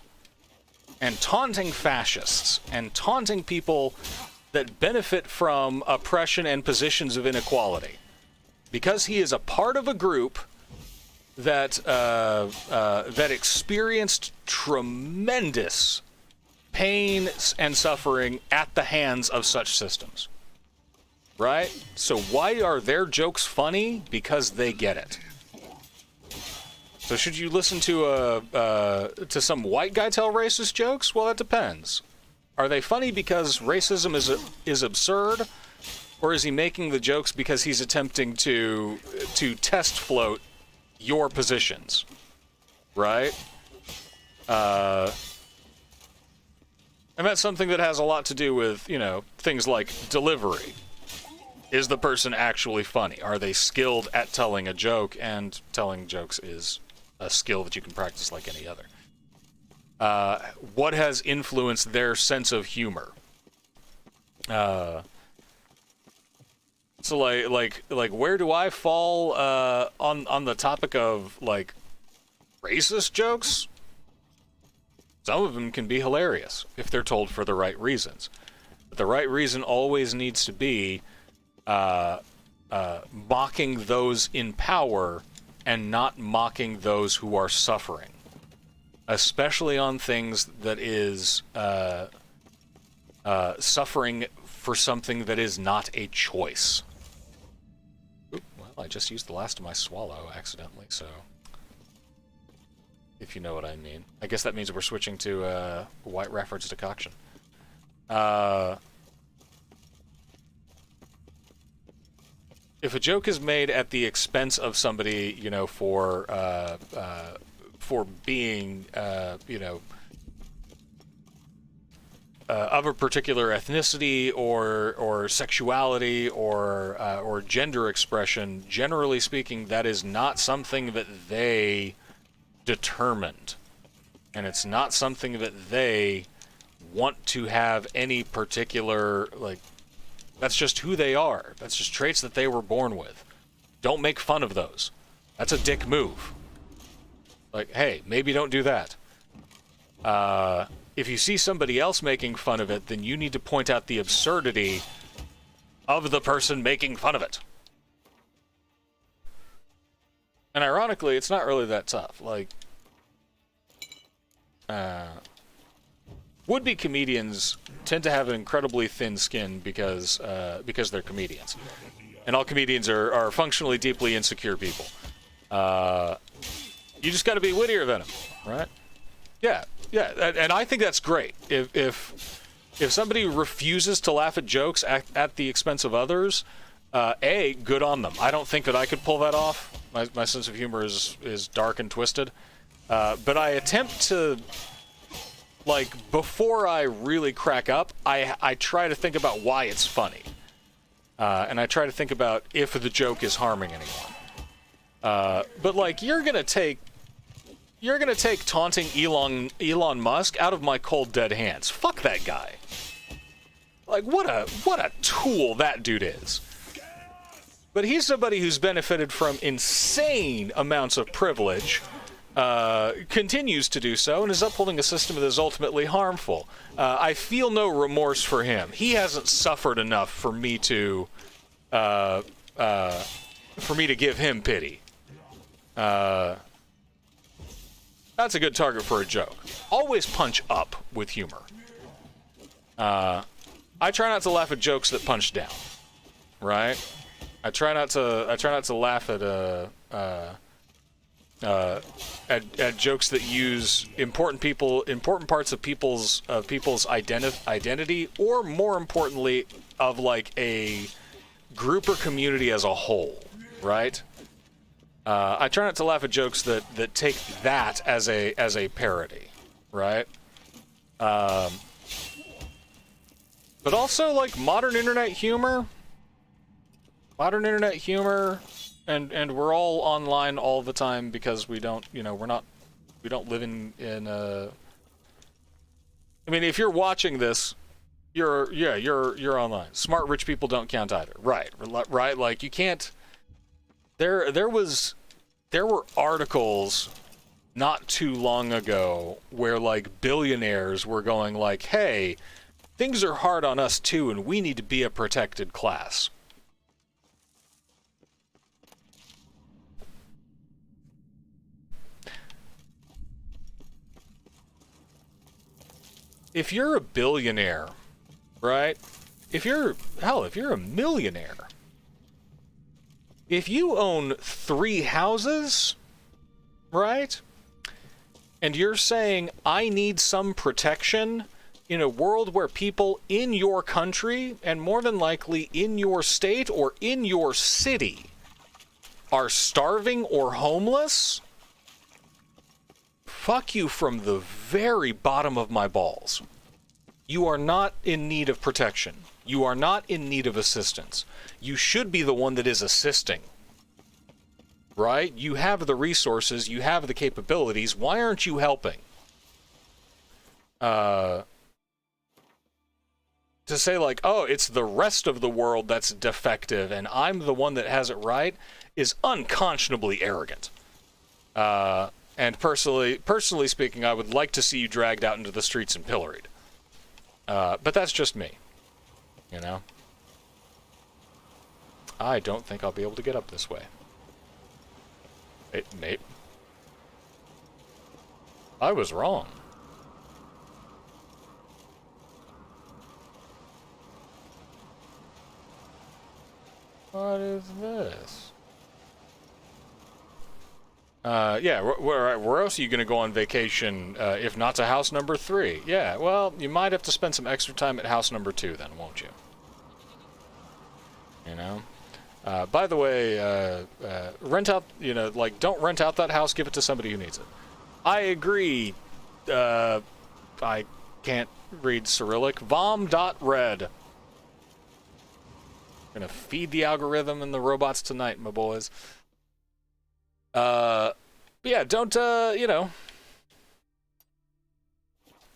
and taunting fascists and taunting people that benefit from oppression and positions of inequality, because he is a part of a group that experienced tremendous pain and suffering at the hands of such systems. Right? So why are their jokes funny? Because they get it. So should you listen to some white guy tell racist jokes? Well, that depends. Are they funny because racism is absurd, or is he making the jokes because he's attempting to test float your positions? Right? And that's something that has a lot to do with, things like delivery. Is the person actually funny? Are they skilled at telling a joke? And telling jokes is a skill that you can practice like any other. What has influenced their sense of humor? So like where do I fall on the topic of like racist jokes? Some of them can be hilarious if they're told for the right reasons. But the right reason always needs to be mocking those in power and not mocking those who are suffering, especially on things that is suffering for something that is not a choice. Oop, well, I just used the last of my swallow accidentally, so if you know what I mean. I guess that means we're switching to White Rafford's decoction. If a joke is made at the expense of somebody, for being, of a particular ethnicity or sexuality or gender expression, generally speaking, that is not something that they determined, and it's not something that they want to have any particular, like, that's just who they are. That's just traits that they were born with. Don't make fun of those. That's a dick move. Like, hey, maybe don't do that. If you see somebody else making fun of it, then you need to point out the absurdity of the person making fun of it. And ironically, it's not really that tough. Like, would-be comedians tend to have an incredibly thin skin because they're comedians. And all comedians are functionally deeply insecure people. You just got to be wittier than them, right? Yeah, and I think that's great. If somebody refuses to laugh at jokes at the expense of others, good on them. I don't think that I could pull that off. My sense of humor is dark and twisted. But I attempt to, like, before I really crack up, I try to think about why it's funny. and I try to think about if the joke is harming anyone. But like, you're gonna take taunting Elon Musk out of my cold dead hands. Fuck that guy. Like, what a tool that dude is. But he's somebody who's benefited from insane amounts of privilege, continues to do so, and is upholding a system that is ultimately harmful. I feel no remorse for him. He hasn't suffered enough for me to give him pity. That's a good target for a joke. Always punch up with humor. I try not to laugh at jokes that punch down, right? I try not to laugh at jokes that use important parts of people's identity, or more importantly, of like a group or community as a whole, right? I try not to laugh at jokes that take that as a parody, right? But also, like, modern internet humor, and we're all online all the time because we don't live in a... I mean, if you're watching this, you're online. Smart rich people don't count either. Right? Like, you can't... There were articles not too long ago where, like, billionaires were going like, hey, things are hard on us too, and we need to be a protected class. If you're a billionaire, right? If you're a millionaire, if you own 3 houses, right? And you're saying, I need some protection in a world where people in your country, and more than likely in your state or in your city, are starving or homeless, fuck you from the very bottom of my balls. You are not in need of protection. You are not in need of assistance. You should be the one that is assisting. Right? You have the resources, you have the capabilities. Why aren't you helping? To say like, oh, it's the rest of the world that's defective and I'm the one that has it right is unconscionably arrogant. And personally speaking, I would like to see you dragged out into the streets and pilloried. But that's just me. You know? I don't think I'll be able to get up this way. Mate. I was wrong. What is this? Yeah, where else are you going to go on vacation, if not to house number 3? Yeah, well, you might have to spend some extra time at house number 2 then, won't you? You know? By the way, rent out, don't rent out that house, give it to somebody who needs it. I agree. I can't read Cyrillic. Vom.red. Gonna feed the algorithm and the robots tonight, my boys. But yeah, don't,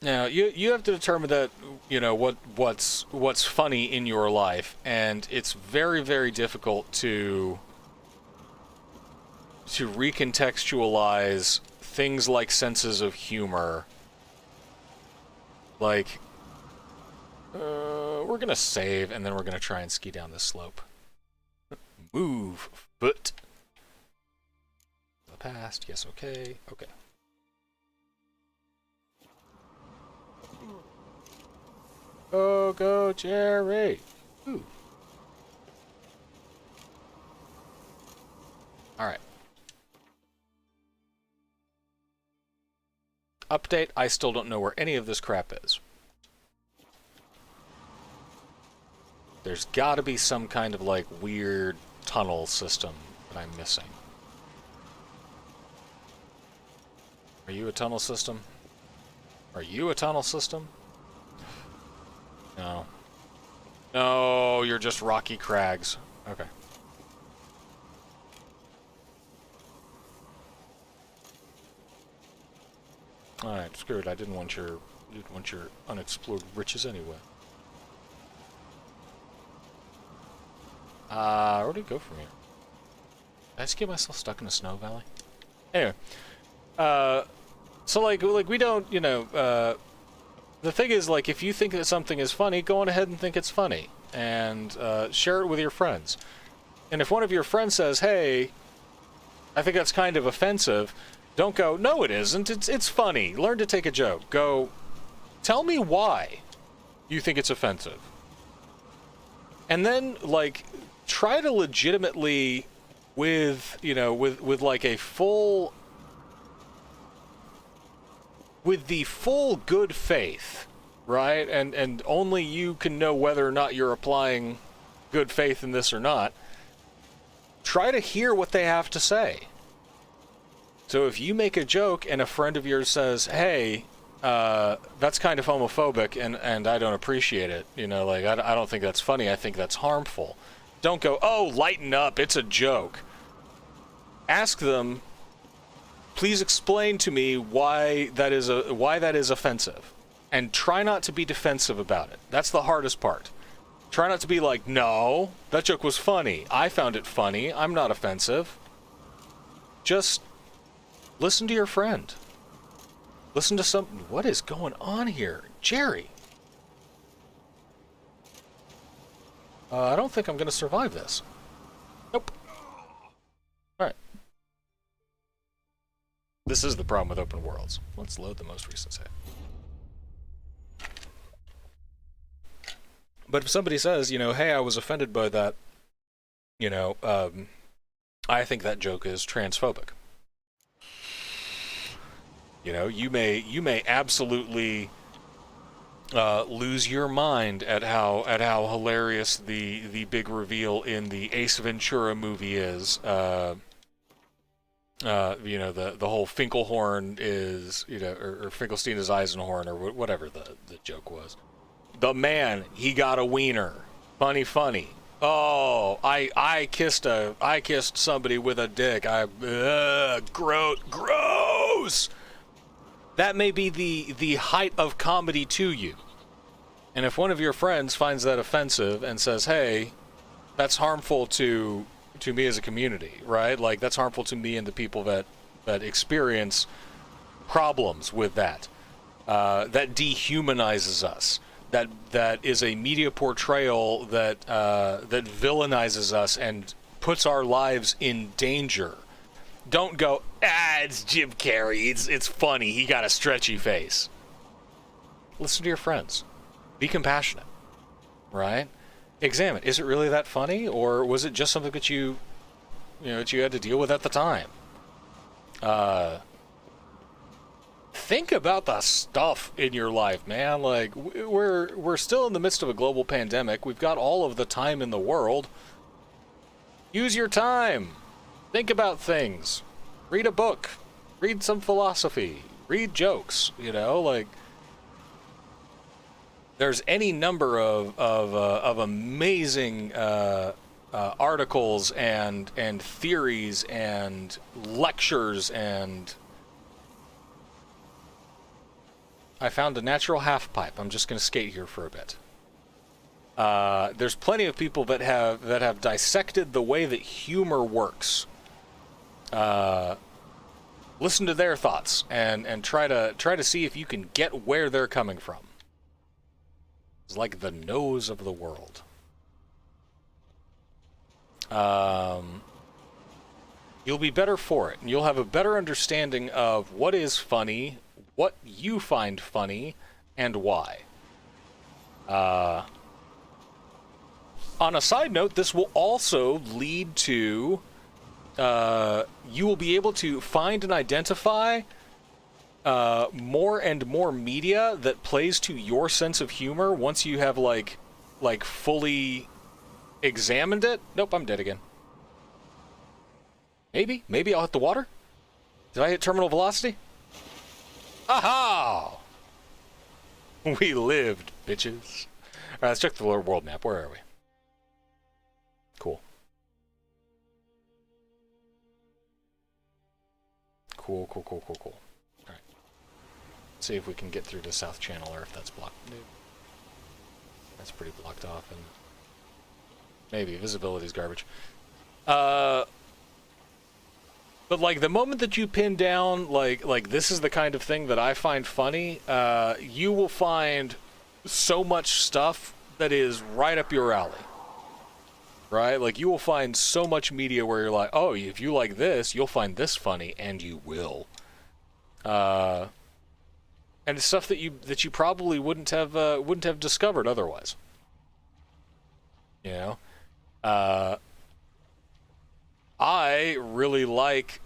Now, you have to determine that, what's funny in your life, and it's very, very difficult to recontextualize things like senses of humor. Like, we're gonna save, and then we're gonna try and ski down this slope. Move, foot. The past, yes, okay. Go, Jerry! Ooh. Alright. Update, I still don't know where any of this crap is. There's gotta be some kind of, like, weird tunnel system that I'm missing. Are you a tunnel system? Are you a tunnel system? No. No, you're just rocky crags. Okay. Alright, screw it. I didn't want your unexplored riches anyway. Where do we go from here? Did I just get myself stuck in a snow valley? Anyway. So like we don't, you know, the thing is, like, if you think that something is funny, go on ahead and think it's funny. And, share it with your friends. And if one of your friends says, hey, I think that's kind of offensive, don't go, no it isn't, it's funny. Learn to take a joke. Go, tell me why you think it's offensive. And then, like, try to legitimately, with, you know, with like a full... with the full good faith, right? And only you can know whether or not you're applying good faith in this or not. Try to hear what they have to say. So if you make a joke and a friend of yours says, hey, that's kind of homophobic and I don't appreciate it, you know, like, I don't think that's funny, I think that's harmful. Don't go, oh, lighten up, it's a joke. Ask them, please explain to me why that is offensive, and try not to be defensive about it. That's the hardest part. Try not to be like, no, that joke was funny. I found it funny. I'm not offensive. Just listen to your friend. Listen to something. What is going on here, Jerry? I don't think I'm going to survive this. Nope. All right. This is the problem with open worlds. Let's load the most recent save. But if somebody says, you know, hey, I was offended by that, you know, I think that joke is transphobic. You know, you may absolutely lose your mind at how hilarious the big reveal in the Ace Ventura movie is. You know, the whole Finkelhorn is, you know, or Finkelstein is Eisenhorn, or whatever the joke was. The man, he got a wiener. Funny. Oh, I kissed somebody with a dick. Gross. That may be the height of comedy to you. And if one of your friends finds that offensive and says, hey, that's harmful to me as a community, right? Like, that's harmful to me and the people that experience problems with that. That dehumanizes us. That is a media portrayal that villainizes us and puts our lives in danger. Don't go, it's Jim Carrey. It's funny. He got a stretchy face. Listen to your friends. Be compassionate, right? Examine. Is it really that funny, or was it just something that you had to deal with at the time? Think about the stuff in your life, man. Like, we're still in the midst of a global pandemic. We've got all of the time in the world. Use your time. Think about things. Read a book. Read some philosophy. Read jokes. You know, like, there's any number of amazing articles and theories and lectures and... I found a natural half pipe. I'm just going to skate here for a bit. There's plenty of people that have dissected the way that humor works. Listen to their thoughts and try to see if you can get where they're coming from. It's like the nose of the world. You'll be better for it, and you'll have a better understanding of what is funny, what you find funny, and why. On a side note, this will also lead to you will be able to find and identify more and more media that plays to your sense of humor once you have like fully examined it. Nope, I'm dead again. Maybe I'll hit the water. Did I hit terminal velocity? Aha! We lived, bitches. let's check the world map. Where are we? Cool. Cool. All right. See if we can get through to South Channel or if that's blocked. That's pretty blocked off, and maybe visibility's garbage. But like the moment that you pin down like this is the kind of thing that I find funny, you will find so much stuff that is right up your alley. Right? Like you will find so much media where you're like, oh, if you like this, you'll find this funny, and you will. And it's stuff that you probably wouldn't have discovered otherwise. You know? I really like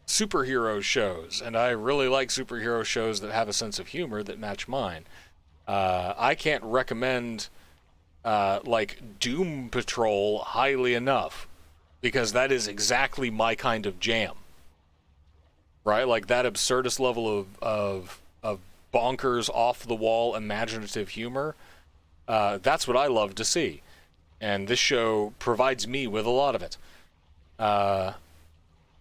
superhero shows, and I really like superhero shows that have a sense of humor that match mine. I can't recommend like Doom Patrol highly enough, because that is exactly my kind of jam. Right? Like that absurdist level of bonkers, off the wall, imaginative humor. That's what I love to see. And this show provides me with a lot of it.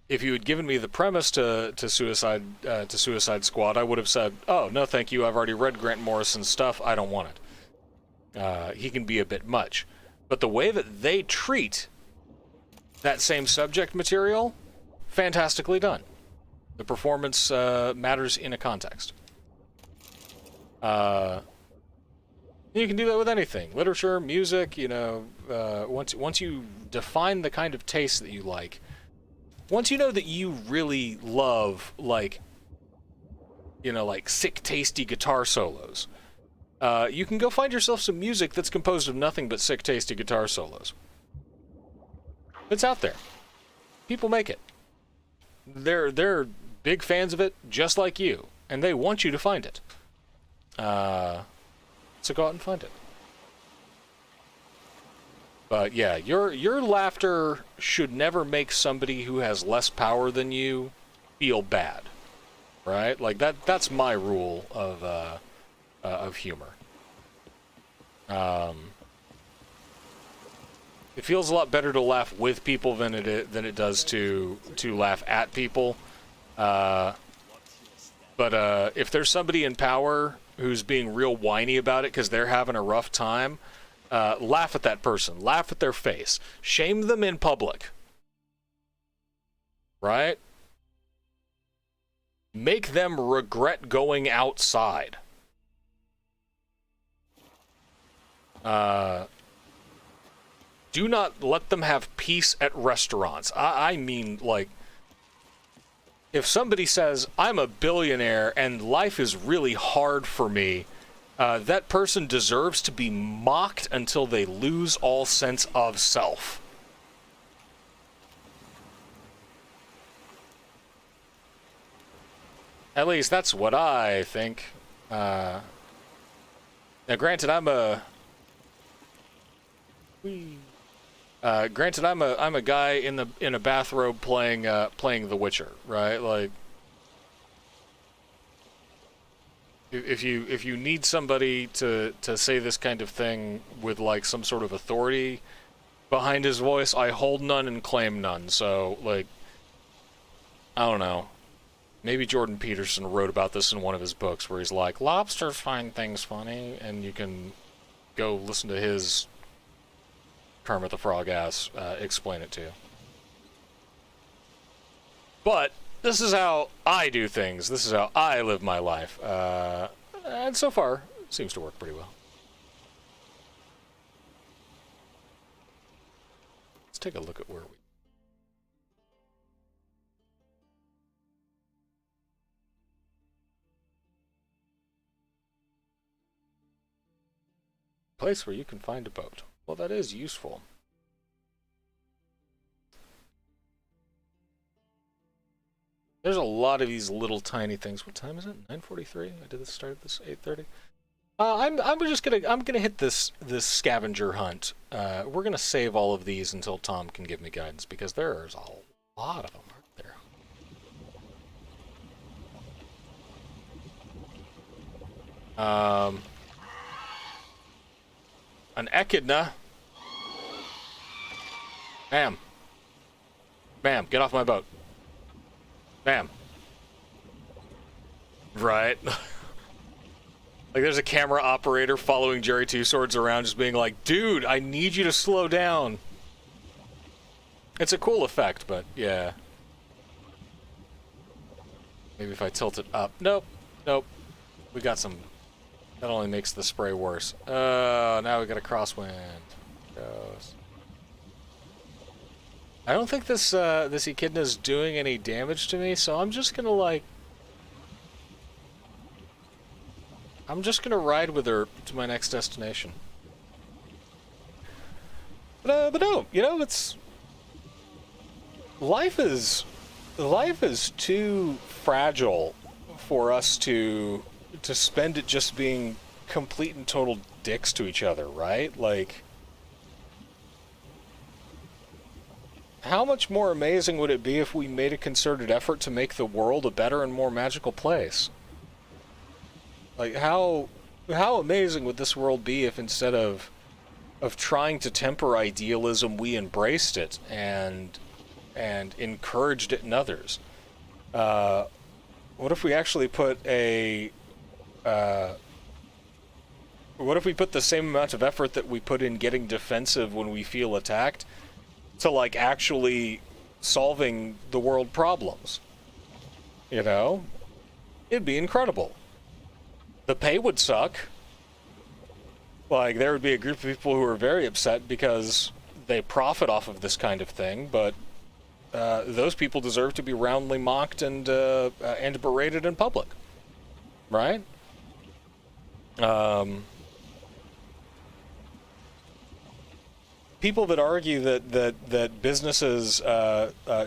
If you had given me the premise to Suicide Squad, I would have said, "Oh no, thank you. I've already read Grant Morrison's stuff. I don't want it." He can be a bit much, but the way that they treat that same subject material, fantastically done. The performance matters in a context. You can do that with anything. Literature, music, you know, once you define the kind of taste that you like, once you know that you really love, like, you know, like sick, tasty guitar solos, you can go find yourself some music that's composed of nothing but sick, tasty guitar solos. It's out there. People make it. They're big fans of it, just like you, and they want you to find it. So go out and find it. But yeah, your laughter should never make somebody who has less power than you feel bad, right? Like that's my rule of humor. It feels a lot better to laugh with people than it does to laugh at people. But if there's somebody in power who's being real whiny about it because they're having a rough time, laugh at that person. Laugh at their face. Shame them in public. Right? Make them regret going outside. Do not let them have peace at restaurants. I mean, like, if somebody says, I'm a billionaire and life is really hard for me, that person deserves to be mocked until they lose all sense of self. At least that's what I think. Now, granted, I'm a guy in a bathrobe playing The Witcher, right? Like, if you need somebody to say this kind of thing with like some sort of authority behind his voice, I hold none and claim none. So, like, I don't know. Maybe Jordan Peterson wrote about this in one of his books where he's like, lobsters find things funny, and you can go listen to his Kermit the Frog ass explain it to you. But this is how I do things. This is how I live my life. And so far, it seems to work pretty well. Let's take a look at where we... Place where you can find a boat. Well, that is useful. There's a lot of these little tiny things. What time is it? 9:43. I did this start at this 8:30. I'm gonna hit this scavenger hunt. We're gonna save all of these until Tom can give me guidance because there's a lot of them, aren't there? An echidna? Ma'am. Ma'am, get off my boat. Ma'am. Right. Like, there's a camera operator following Jerry Two Swords around just being like, dude, I need you to slow down. It's a cool effect, but yeah. Maybe if I tilt it up. Nope. Nope. We got some... That only makes the spray worse. Now we got a crosswind. Goes. I don't think this this echidna's doing any damage to me, so I'm just gonna like... I'm just gonna ride with her to my next destination. But no, you know, it's... Life is too fragile for us to spend it just being complete and total dicks to each other, right? Like, how much more amazing would it be if we made a concerted effort to make the world a better and more magical place? Like, how amazing would this world be if instead of trying to temper idealism, we embraced it and encouraged it in others? What if we actually put what if we put the same amount of effort that we put in getting defensive when we feel attacked to, like, actually solving the world problems? You know? It'd be incredible. The pay would suck. Like, there would be a group of people who are very upset because they profit off of this kind of thing, but those people deserve to be roundly mocked and berated in public, right? People that argue that businesses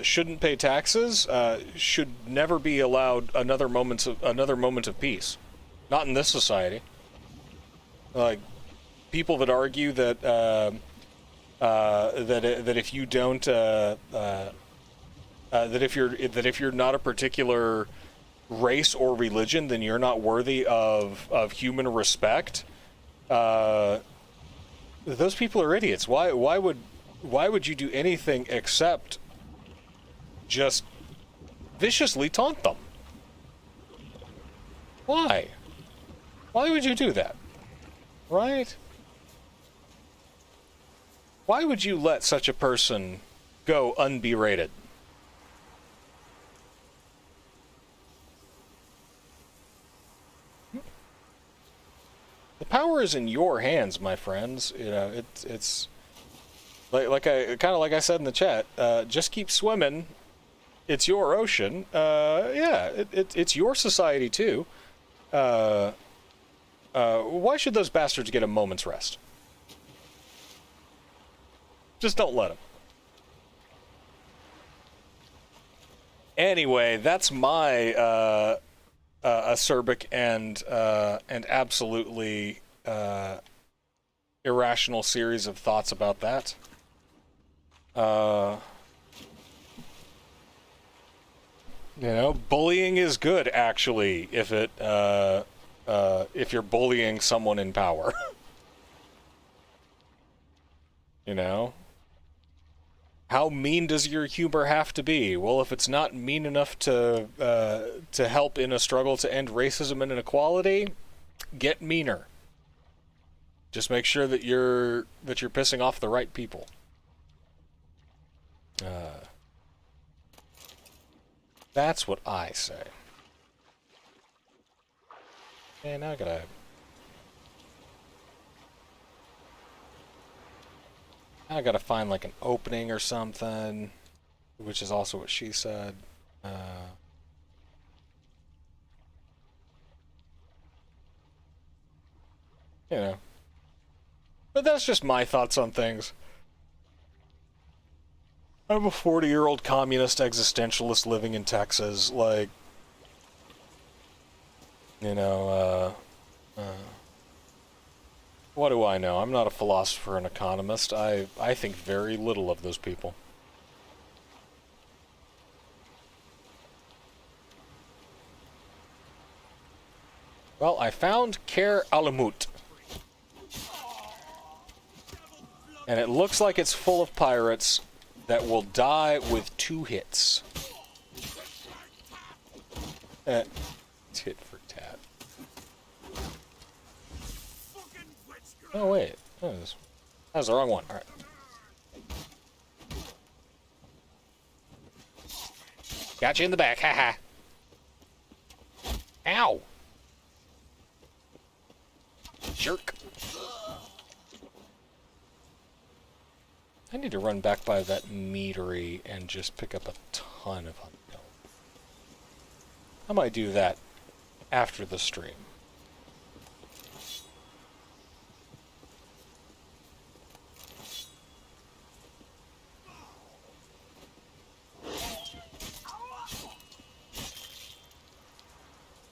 shouldn't pay taxes should never be allowed another moment of peace. Not in this society. Like, people that argue that that if you don't that if you're not a particular race or religion, then you're not worthy of human respect. Those people are idiots. Why would you do anything except just viciously taunt them? Why? Why would you do that? Right? Why would you let such a person go unberated? The power is in your hands, my friends. You know, it's like I said in the chat. Just keep swimming. It's your ocean. Yeah, it's your society too. Why should those bastards get a moment's rest? Just don't let them. Anyway, that's my acerbic and absolutely irrational series of thoughts about that. You know, bullying is good, actually, if you're bullying someone in power. You know? How mean does your humor have to be? Well, if it's not mean enough to help in a struggle to end racism and inequality, get meaner. Just make sure that you're pissing off the right people. That's what I say. Okay, now I gotta find like an opening or something, which is also what she said. You know. But that's just my thoughts on things. I'm a 40-year-old communist existentialist living in Texas, like, you know, what do I know? I'm not a philosopher and economist. I think very little of those people. Well, I found Ker Alamut. And it looks like it's full of pirates that will die with 2 hits. Tit for tat. Oh, wait. Oh, that was the wrong one. Alright. Got you in the back, haha. Ow! Jerk. I need to run back by that meadery and just pick up a ton of honeycomb. I might do that after the stream.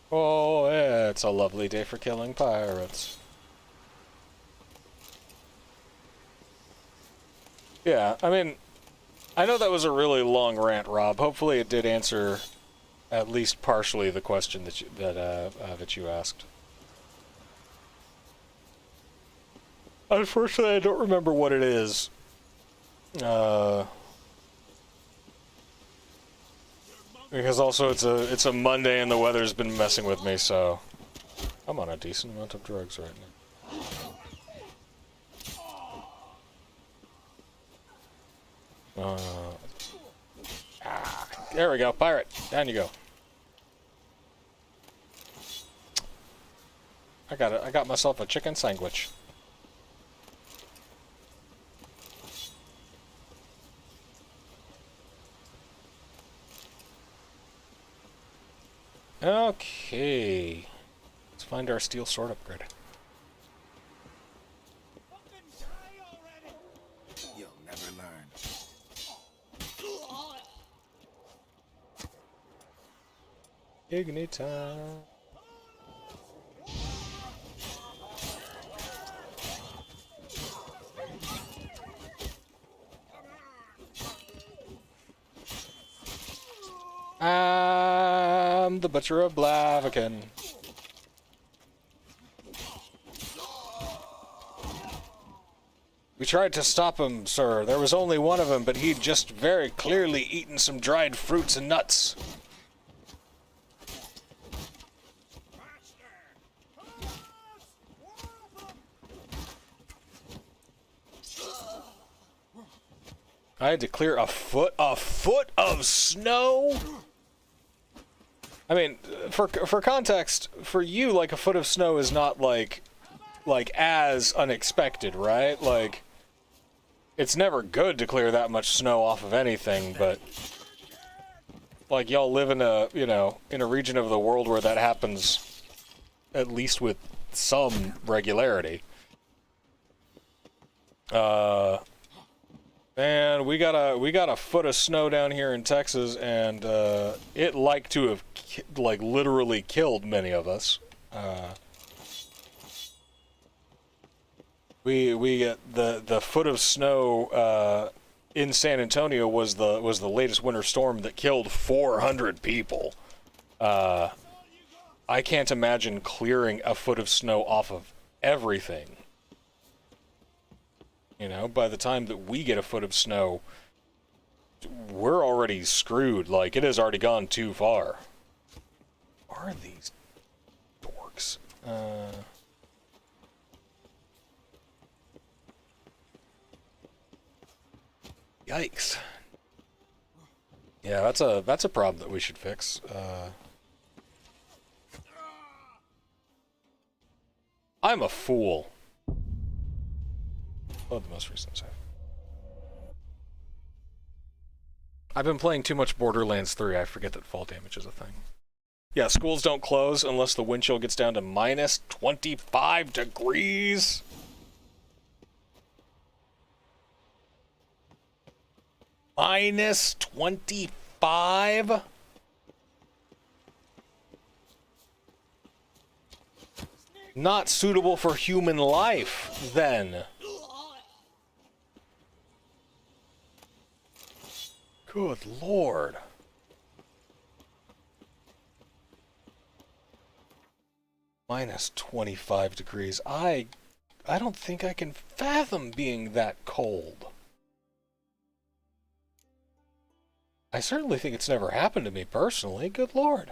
Oh, it's a lovely day for killing pirates. Yeah, I mean, I know that was a really long rant, Rob. Hopefully it did answer at least partially the question that you asked. Unfortunately, I don't remember what it is. Because also it's a Monday and the weather's been messing with me, so I'm on a decent amount of drugs right now. There we go, pirate. Down you go. I got myself a chicken sandwich. Okay. Let's find our steel sword upgrade. You'll never learn. Ignita. I'm the Butcher of Blaviken. We tried to stop him, sir. There was only one of them, but he'd just very clearly eaten some dried fruits and nuts. I had to clear a foot of snow? I mean, for context, for you, like, a foot of snow is not, like as unexpected, right? Like, it's never good to clear that much snow off of anything, but, like, y'all live in a, you know, in a region of the world where that happens at least with some regularity. And we got a foot of snow down here in Texas, and it like to have like literally killed many of us. We get the foot of snow in San Antonio was the latest winter storm that killed 400 people. I can't imagine clearing a foot of snow off of everything. You know, by the time that we get a foot of snow, we're already screwed. Like, it has already gone too far. What are these dorks? Yikes. Yeah, that's a problem that we should fix. I'm a fool. Oh, the most recent save. I've been playing too much Borderlands 3. I forget that fall damage is a thing. Yeah, schools don't close unless the wind chill gets down to minus 25 degrees. Minus 25? Not suitable for human life, then. Good Lord. Minus 25 degrees. I I don't think I can fathom being that cold. I certainly think it's never happened to me personally. Good Lord.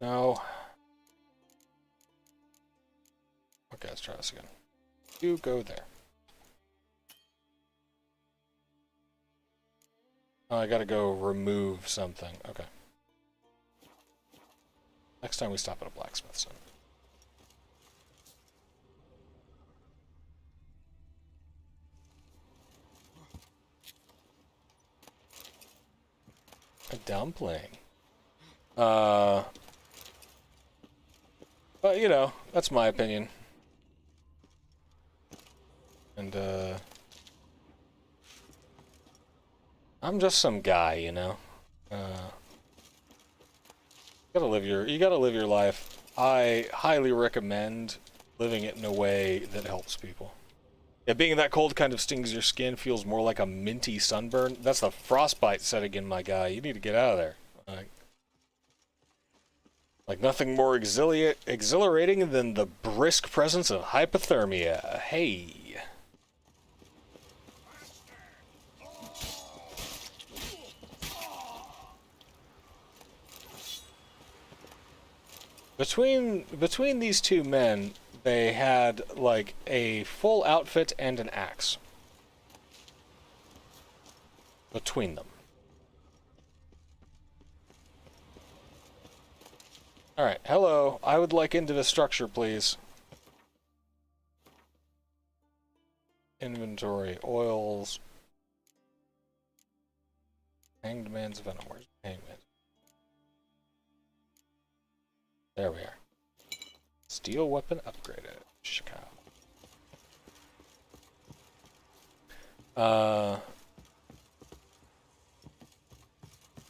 No. Okay, let's try this again. You go there. Oh, I gotta go remove something. Okay. Next time we stop at a blacksmith's then. A dumpling. But you know, that's my opinion. And I'm just some guy, you know. You gotta live your life. I highly recommend living it in a way that helps people. Yeah, being that cold kind of stings your skin, feels more like a minty sunburn. That's the frostbite setting in, my guy. You need to get out of there. Like nothing more exhilarating than the brisk presence of hypothermia. Hey. Between these two men, they had like a full outfit and an axe. Between them. Alright, hello. I would like into the structure, please. Inventory, oils. Hanged Man's Venom. Where's Hanged Man? There we are. Steel weapon upgraded. Chicago.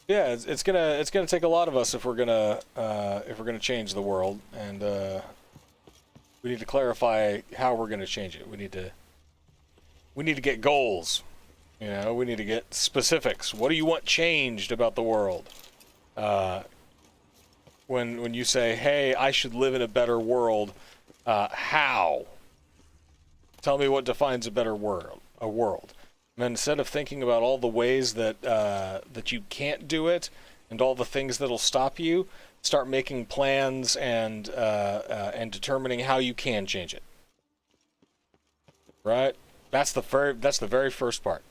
Yeah, it's gonna take a lot of us if we're gonna change the world, and we need to clarify how we're gonna change it. We need to get goals. You know, we need to get specifics. What do you want changed about the world? When you say, hey, I should live in a better world, how? Tell me what defines a better world. And instead of thinking about all the ways that that you can't do it and all the things that'll stop you, start making plans and determining how you can change it. Right? That's the very first part.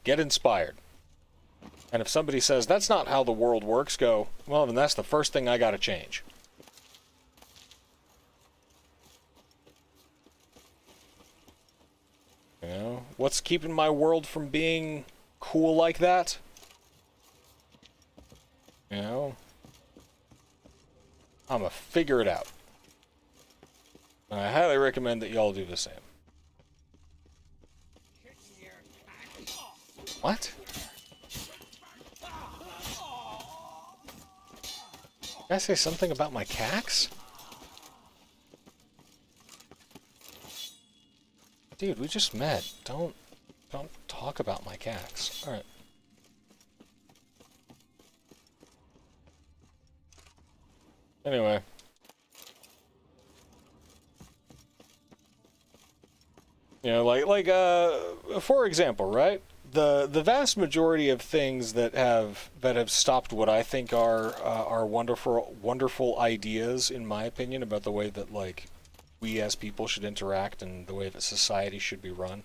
Get inspired. And if somebody says, that's not how the world works, go, well, then that's the first thing I gotta change. You know, what's keeping my world from being cool like that? You know, I'm gonna figure it out. And I highly recommend that y'all do the same. What? Did I say something about my cax? Dude, we just met. Don't talk about my cax. Alright. Anyway. You know, for example, right? The vast majority of things that have stopped what I think are wonderful ideas, in my opinion, about the way that like we as people should interact and the way that society should be run.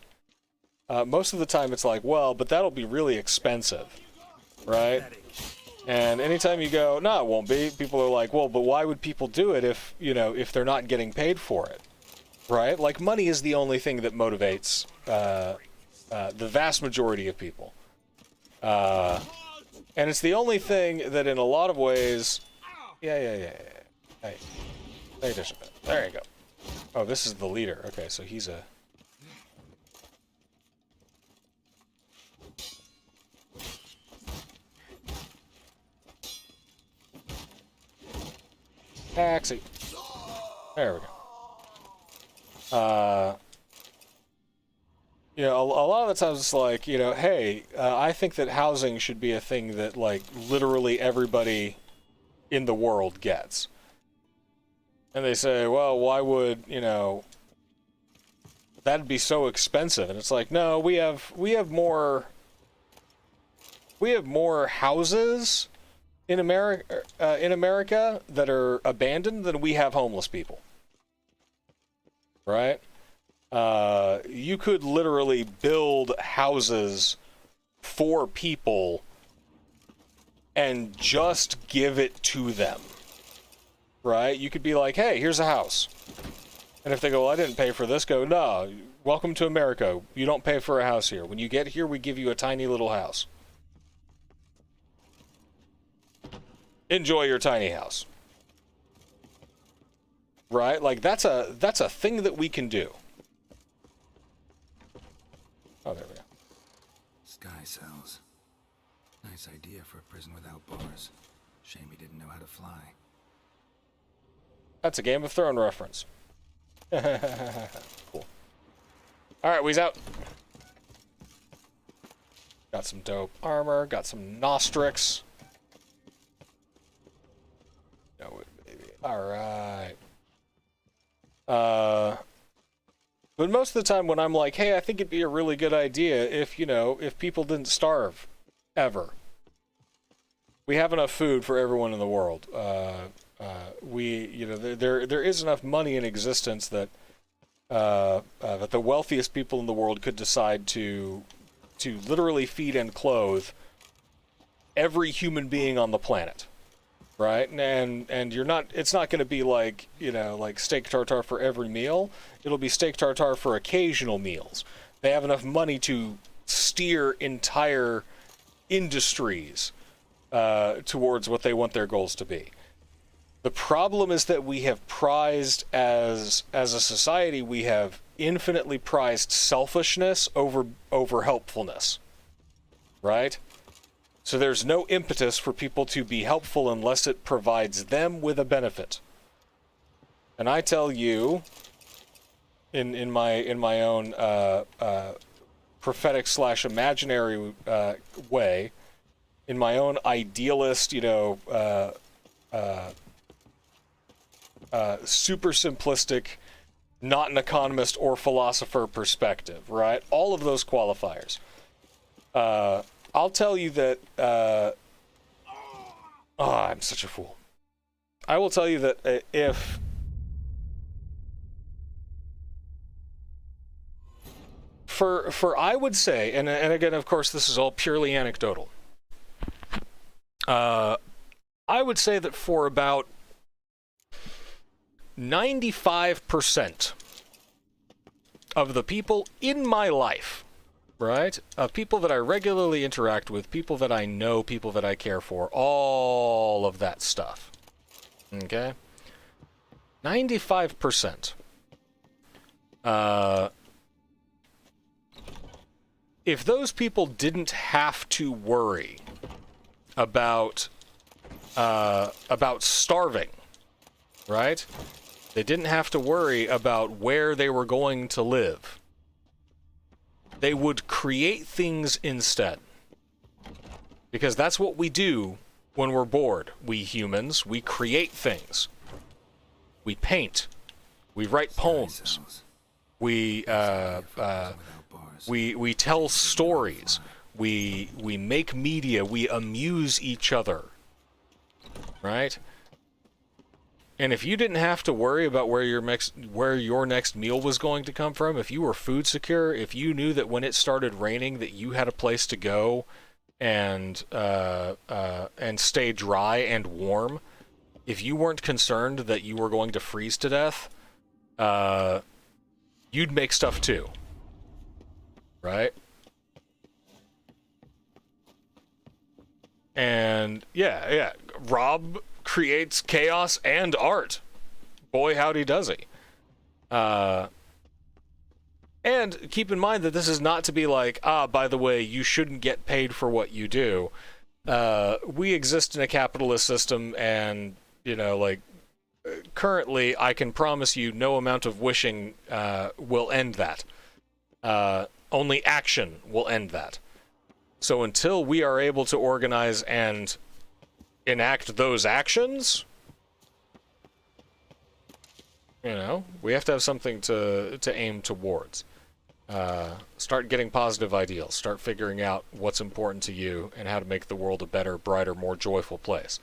Most of the time, it's like, well, but that'll be really expensive, right? And anytime you go, no, it won't be. People are like, well, but why would people do it if if they're not getting paid for it, right? Like money is the only thing that motivates the vast majority of people. And it's the only thing that in a lot of ways... Yeah. Hey, just a bit. There you go. Oh, this is the leader. Okay, so he's a... Taxi. There we go. You know, a lot of the times it's like, hey, I think that housing should be a thing that, like, literally everybody in the world gets. And they say, well, why would, you know, that'd be so expensive. And it's like, no, we have more houses in America that are abandoned than we have homeless people. Right? You could literally build houses for people and just give it to them. Right? You could be like, hey, here's a house. And if they go, well, I didn't pay for this, go, no, welcome to America. You don't pay for a house here. When you get here, we give you a tiny little house. Enjoy your tiny house. Right? Like, that's a thing that we can do. Oh, there we go. Sky cells. Nice idea for a prison without bars. Shame he didn't know how to fly. That's a Game of Thrones reference. Cool. Alright, we's out. Got some dope armor, got some Nostrix. No, baby. Alright. But most of the time when I'm like, hey, I think it'd be a really good idea if, you know, if people didn't starve. Ever. We have enough food for everyone in the world. There is enough money in existence that that the wealthiest people in the world could decide to literally feed and clothe every human being on the planet, right? And you're not. It's not going to be like, you know, like steak tartare for every meal. It'll be steak tartare for occasional meals. They have enough money to steer entire industries towards what they want their goals to be. The problem is that we have prized, as a society, we have infinitely prized selfishness over helpfulness, right? So there's no impetus for people to be helpful unless it provides them with a benefit. And I tell you, in my own prophetic / imaginary way, in my own idealist, you know, super simplistic, not an economist or philosopher perspective, right? All of those qualifiers. I'll tell you that, I'm such a fool. I will tell you that if I would say, and again, of course, this is all purely anecdotal. I would say that for about 95% of the people in my life, right? Of people that I regularly interact with, people that I know, people that I care for, all of that stuff. Okay? 95%. If those people didn't have to worry about starving, right? They didn't have to worry about where they were going to live. They would create things instead. Because that's what we do when we're bored. We humans, we create things. We paint. We write poems. We tell stories. We make media. We amuse each other. Right? And if you didn't have to worry about where your next meal was going to come from, if you were food secure, if you knew that when it started raining that you had a place to go and stay dry and warm, if you weren't concerned that you were going to freeze to death, you'd make stuff too. Right? And yeah, Rob creates chaos and art. Boy, howdy does he. And keep in mind that this is not to be like, by the way, you shouldn't get paid for what you do. We exist in a capitalist system, and, you know, like, currently, I can promise you no amount of wishing will end that. Only action will end that. So until we are able to organize and enact those actions, You know, we have to have something to aim towards. Start getting positive ideals. Start figuring out what's important to you and how to make the world a better, brighter, more joyful place.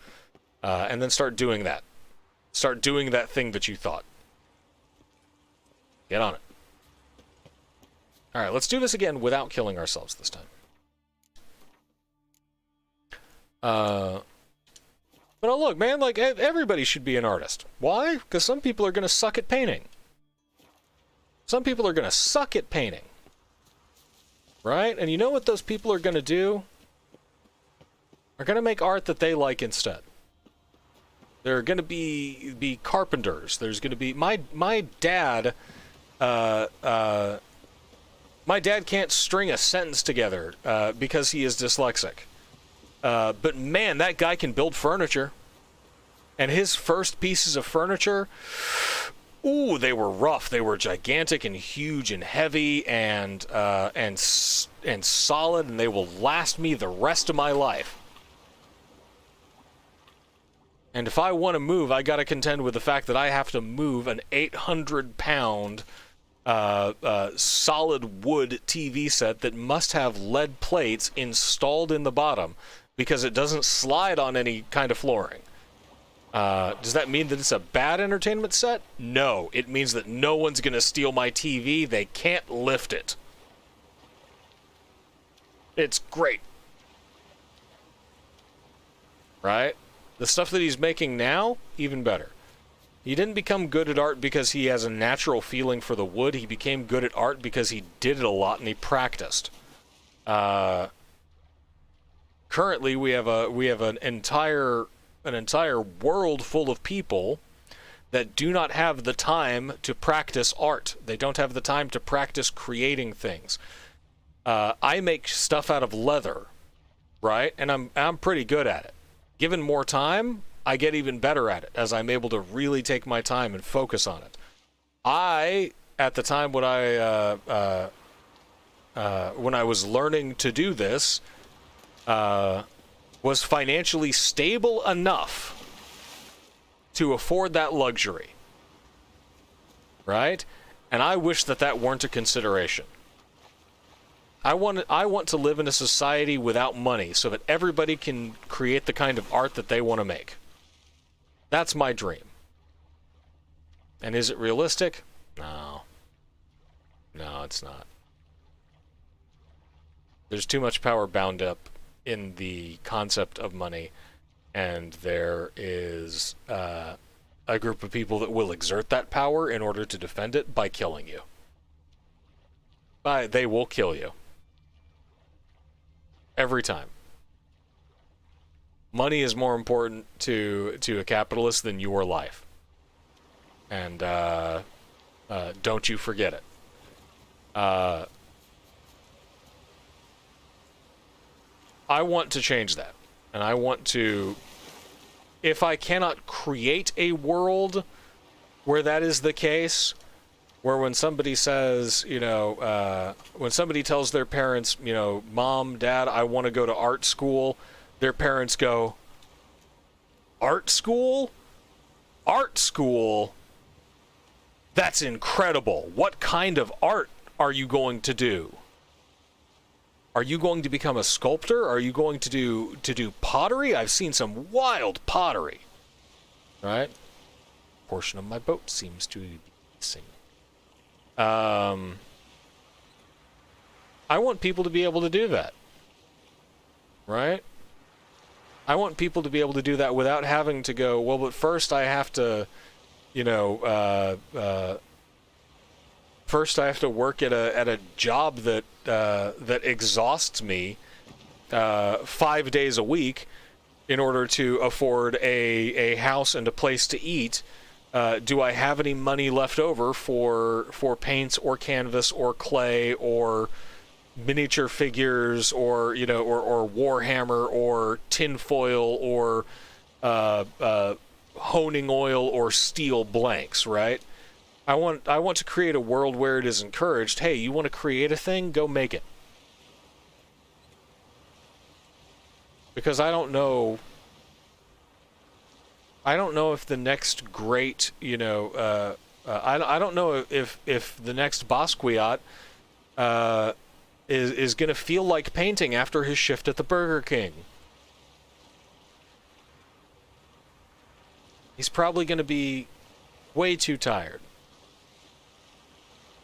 And then start doing that. Start doing that thing that you thought. Get on it. Alright, let's do this again without killing ourselves this time. But oh, look, man, like, everybody should be an artist. Why? Because some people are going to suck at painting. Some people are going to suck at painting. Right? And you know what those people are going to do? Are going to make art that they like instead. They're going to be carpenters. There's going to be... My dad... my dad can't string a sentence together because he is dyslexic. But man, that guy can build furniture. And his first pieces of furniture, ooh, they were rough. They were gigantic and huge and heavy and solid, and they will last me the rest of my life. And if I want to move, I got to contend with the fact that I have to move an 800-pound solid wood TV set that must have lead plates installed in the bottom because it doesn't slide on any kind of flooring. Does that mean that it's a bad entertainment set? No. It means that no one's going to steal my TV. They can't lift it. It's great. Right? The stuff that he's making now, even better. He didn't become good at art because he has a natural feeling for the wood. He became good at art because he did it a lot and he practiced. Currently, we have an entire world full of people that do not have the time to practice art. They don't have the time to practice creating things. I make stuff out of leather, right? And I'm pretty good at it. Given more time, I get even better at it as I'm able to really take my time and focus on it. At the time when I was learning to do this, was financially stable enough to afford that luxury, right? And I wish that weren't a consideration. I want to live in a society without money so that everybody can create the kind of art that they want to make. That's my dream. And is it realistic? No. No, it's not. There's too much power bound up in the concept of money, and there is a group of people that will exert that power in order to defend it by killing you. They will kill you. Every time. Money is more important to a capitalist than your life. And don't you forget it. I want to change that. And I want to... If I cannot create a world where that is the case, where when somebody says, when somebody tells their parents, Mom, Dad, I want to go to art school, their parents go, Art school? Art school? That's incredible. What kind of art are you going to do? Are you going to become a sculptor? Are you going to do pottery? I've seen some wild pottery. Right? Portion of my boat seems to be missing. I want people to be able to do that. Right? I want people to be able to do that without having to go, well, but first I have to, first I have to work at a job that exhausts me 5 days a week in order to afford a house and a place to eat. Do I have any money left over for paints or canvas or clay or miniature figures or or Warhammer or tinfoil or honing oil or steel blanks, right? I want to create a world where it is encouraged, hey, you want to create a thing? Go make it. Because I don't know if the next great, I don't know if the next Basquiat is going to feel like painting after his shift at the Burger King. He's probably going to be way too tired.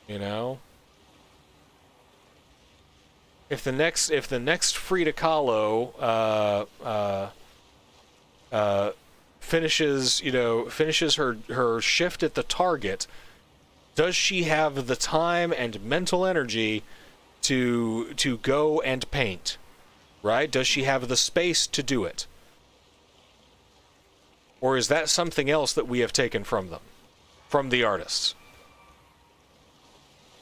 You know? If the next Frida Kahlo finishes her shift at the Target, does she have the time and mental energy to go and paint? Right? Does she have the space to do it? Or is that something else that we have taken from them? From the artists?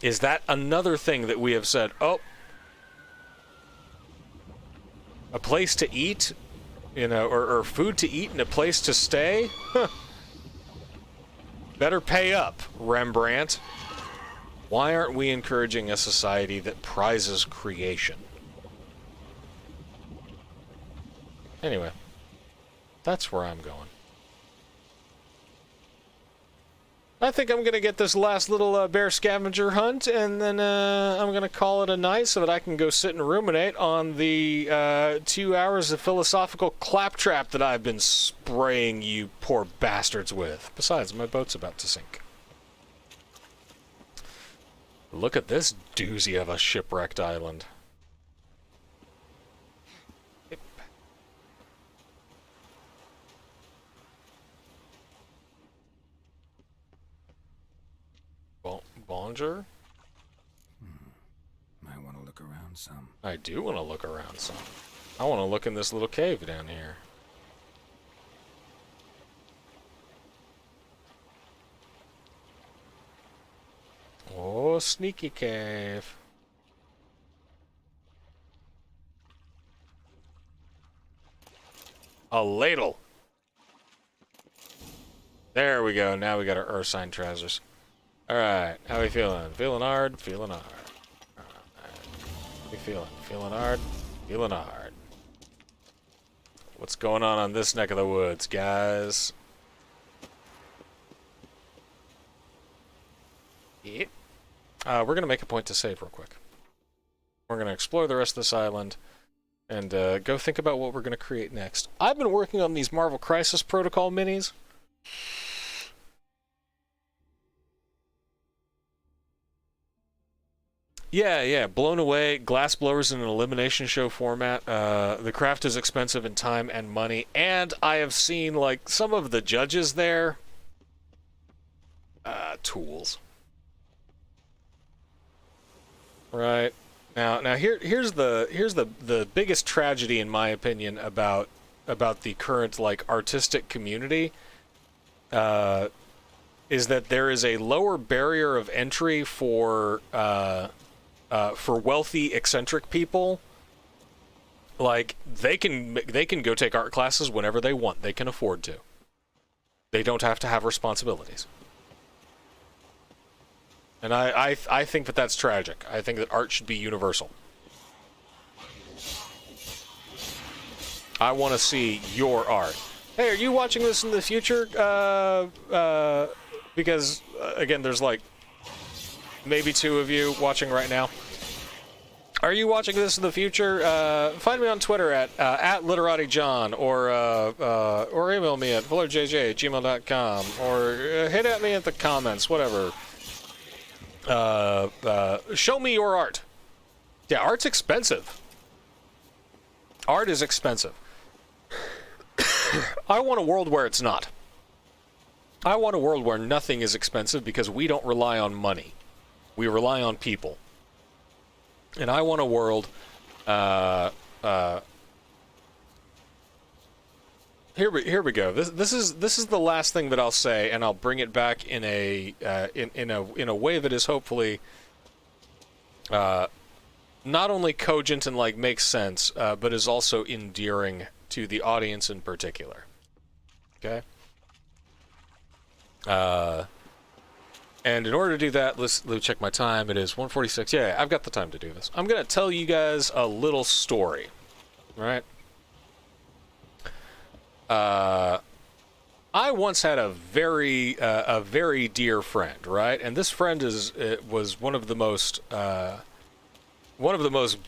Is that another thing that we have said, oh, a place to eat, or food to eat and a place to stay? Huh. Better pay up, Rembrandt. Why aren't we encouraging a society that prizes creation? Anyway, that's where I'm going. I think I'm going to get this last little bear scavenger hunt, and then I'm going to call it a night so that I can go sit and ruminate on the 2 hours of philosophical claptrap that I've been spraying you poor bastards with. Besides, my boat's about to sink. Look at this doozy of a shipwrecked island. Bonjour? Might want to look around some. I do want to look around some. I want to look in this little cave down here. Oh, sneaky cave. A ladle. There we go. Now we got our earth sign trousers. Alright, how we feeling? Feeling hard? Feeling hard. How we feeling? Feeling hard? Feeling hard. What's going on this neck of the woods, guys? Yep. We're going to make a point to save real quick. We're going to explore the rest of this island and go think about what we're going to create next. I've been working on these Marvel Crisis Protocol minis. Yeah, blown away. Glass blowers in an elimination show format. The craft is expensive in time and money, and I have seen like some of the judges there. Tools. Right now, here's the biggest tragedy in my opinion about the current like artistic community. Is that there is a lower barrier of entry for wealthy, eccentric people. Like, they can go take art classes whenever they want. They can afford to. They don't have to have responsibilities. And I think that that's tragic. I think that art should be universal. I want to see your art. Hey, are you watching this in the future? Because, again, there's like maybe 2 of you watching right now. Are you watching this in the future? Find me on Twitter at @literatyjon, or email me at fullerjj@gmail.com, or hit at me at the comments, whatever. Show me your art. Yeah, art's expensive. Art is expensive. I want a world where it's not. I want a world where nothing is expensive because we don't rely on money. We rely on people. And I want a world, here we go. This is the last thing that I'll say, and I'll bring it back in a way that is hopefully not only cogent and like makes sense, but is also endearing to the audience in particular. Okay. And in order to do that, let me check my time. It is 1:46. Yeah, I've got the time to do this. I'm gonna tell you guys a little story, right? I once had a very dear friend, right? And this friend was one of the most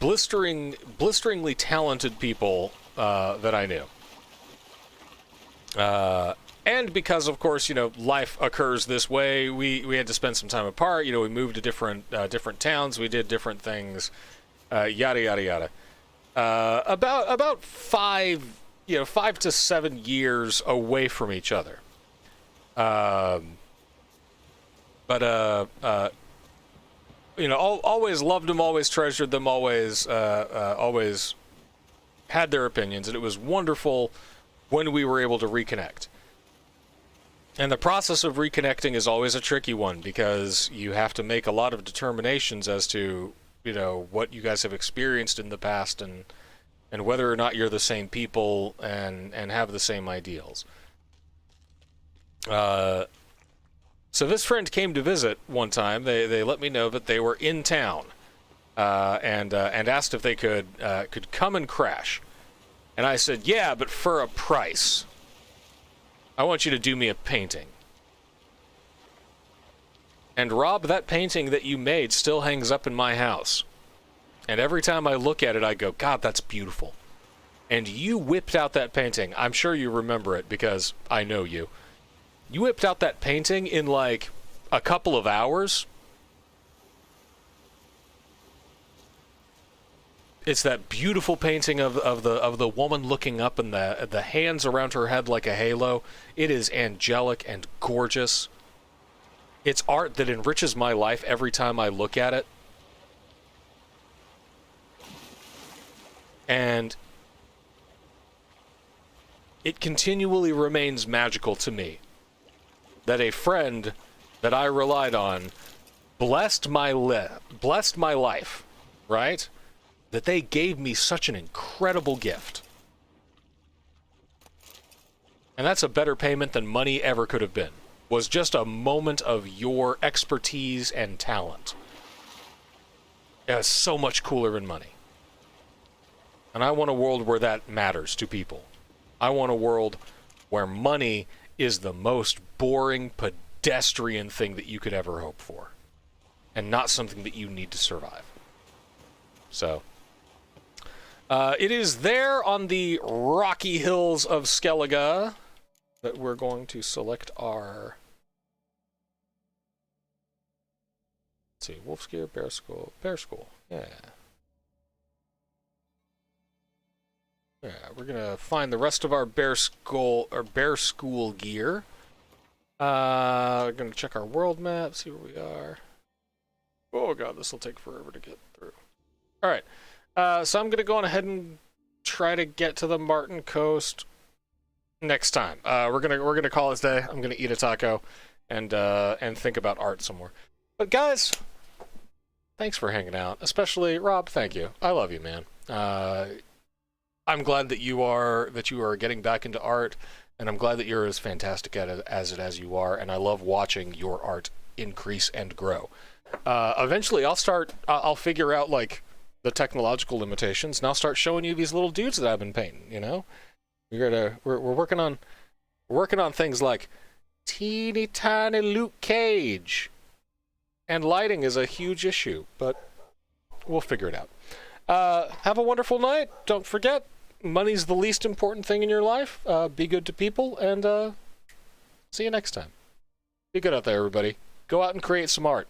blisteringly talented people that I knew. And because, of course, life occurs this way, we had to spend some time apart. We moved to different towns. We did different things, yada yada yada. About 5 to 7 years away from each other. Always loved them, always treasured them, always had their opinions, and it was wonderful when we were able to reconnect. And the process of reconnecting is always a tricky one because you have to make a lot of determinations as to, what you guys have experienced in the past and whether or not you're the same people and have the same ideals. So this friend came to visit one time. They let me know that they were in town and asked if they could come and crash. And I said, yeah, but for a price. I want you to do me a painting. And Rob, that painting that you made still hangs up in my house. And every time I look at it, I go, God, that's beautiful. And you whipped out that painting. I'm sure you remember it because I know you. You whipped out that painting in like a couple of hours. It's that beautiful painting of the woman looking up and the hands around her head like a halo. It is angelic and gorgeous. It's art that enriches my life every time I look at it. And it continually remains magical to me that a friend that I relied on blessed my life, right? That they gave me such an incredible gift. And that's a better payment than money ever could have been. Was just a moment of your expertise and talent. It's so much cooler than money. And I want a world where that matters to people. I want a world where money is the most boring, pedestrian thing that you could ever hope for. And not something that you need to survive. So, it is there on the rocky hills of Skellige that we're going to select our... Let's see, Wolfsgear, Bear School, yeah. Yeah, we're gonna find the rest of our Bear School gear. We're gonna check our world map, see where we are. Oh god, this will take forever to get through. All right, so I'm gonna go on ahead and try to get to the Martin Coast next time. We're gonna call it a day. I'm gonna eat a taco and think about art some more. But guys, thanks for hanging out. Especially Rob, thank you. I love you, man. I'm glad that you are getting back into art, and I'm glad that you're as fantastic at it as you are, and I love watching your art increase and grow. Eventually, I'll figure out like the technological limitations, and I'll start showing you these little dudes that I've been painting. We're working on things like teeny tiny Luke Cage, and lighting is a huge issue, but we'll figure it out. Have a wonderful night. Don't forget, money's the least important thing in your life. Be good to people, and see you next time. Be good out there, everybody. Go out and create some art.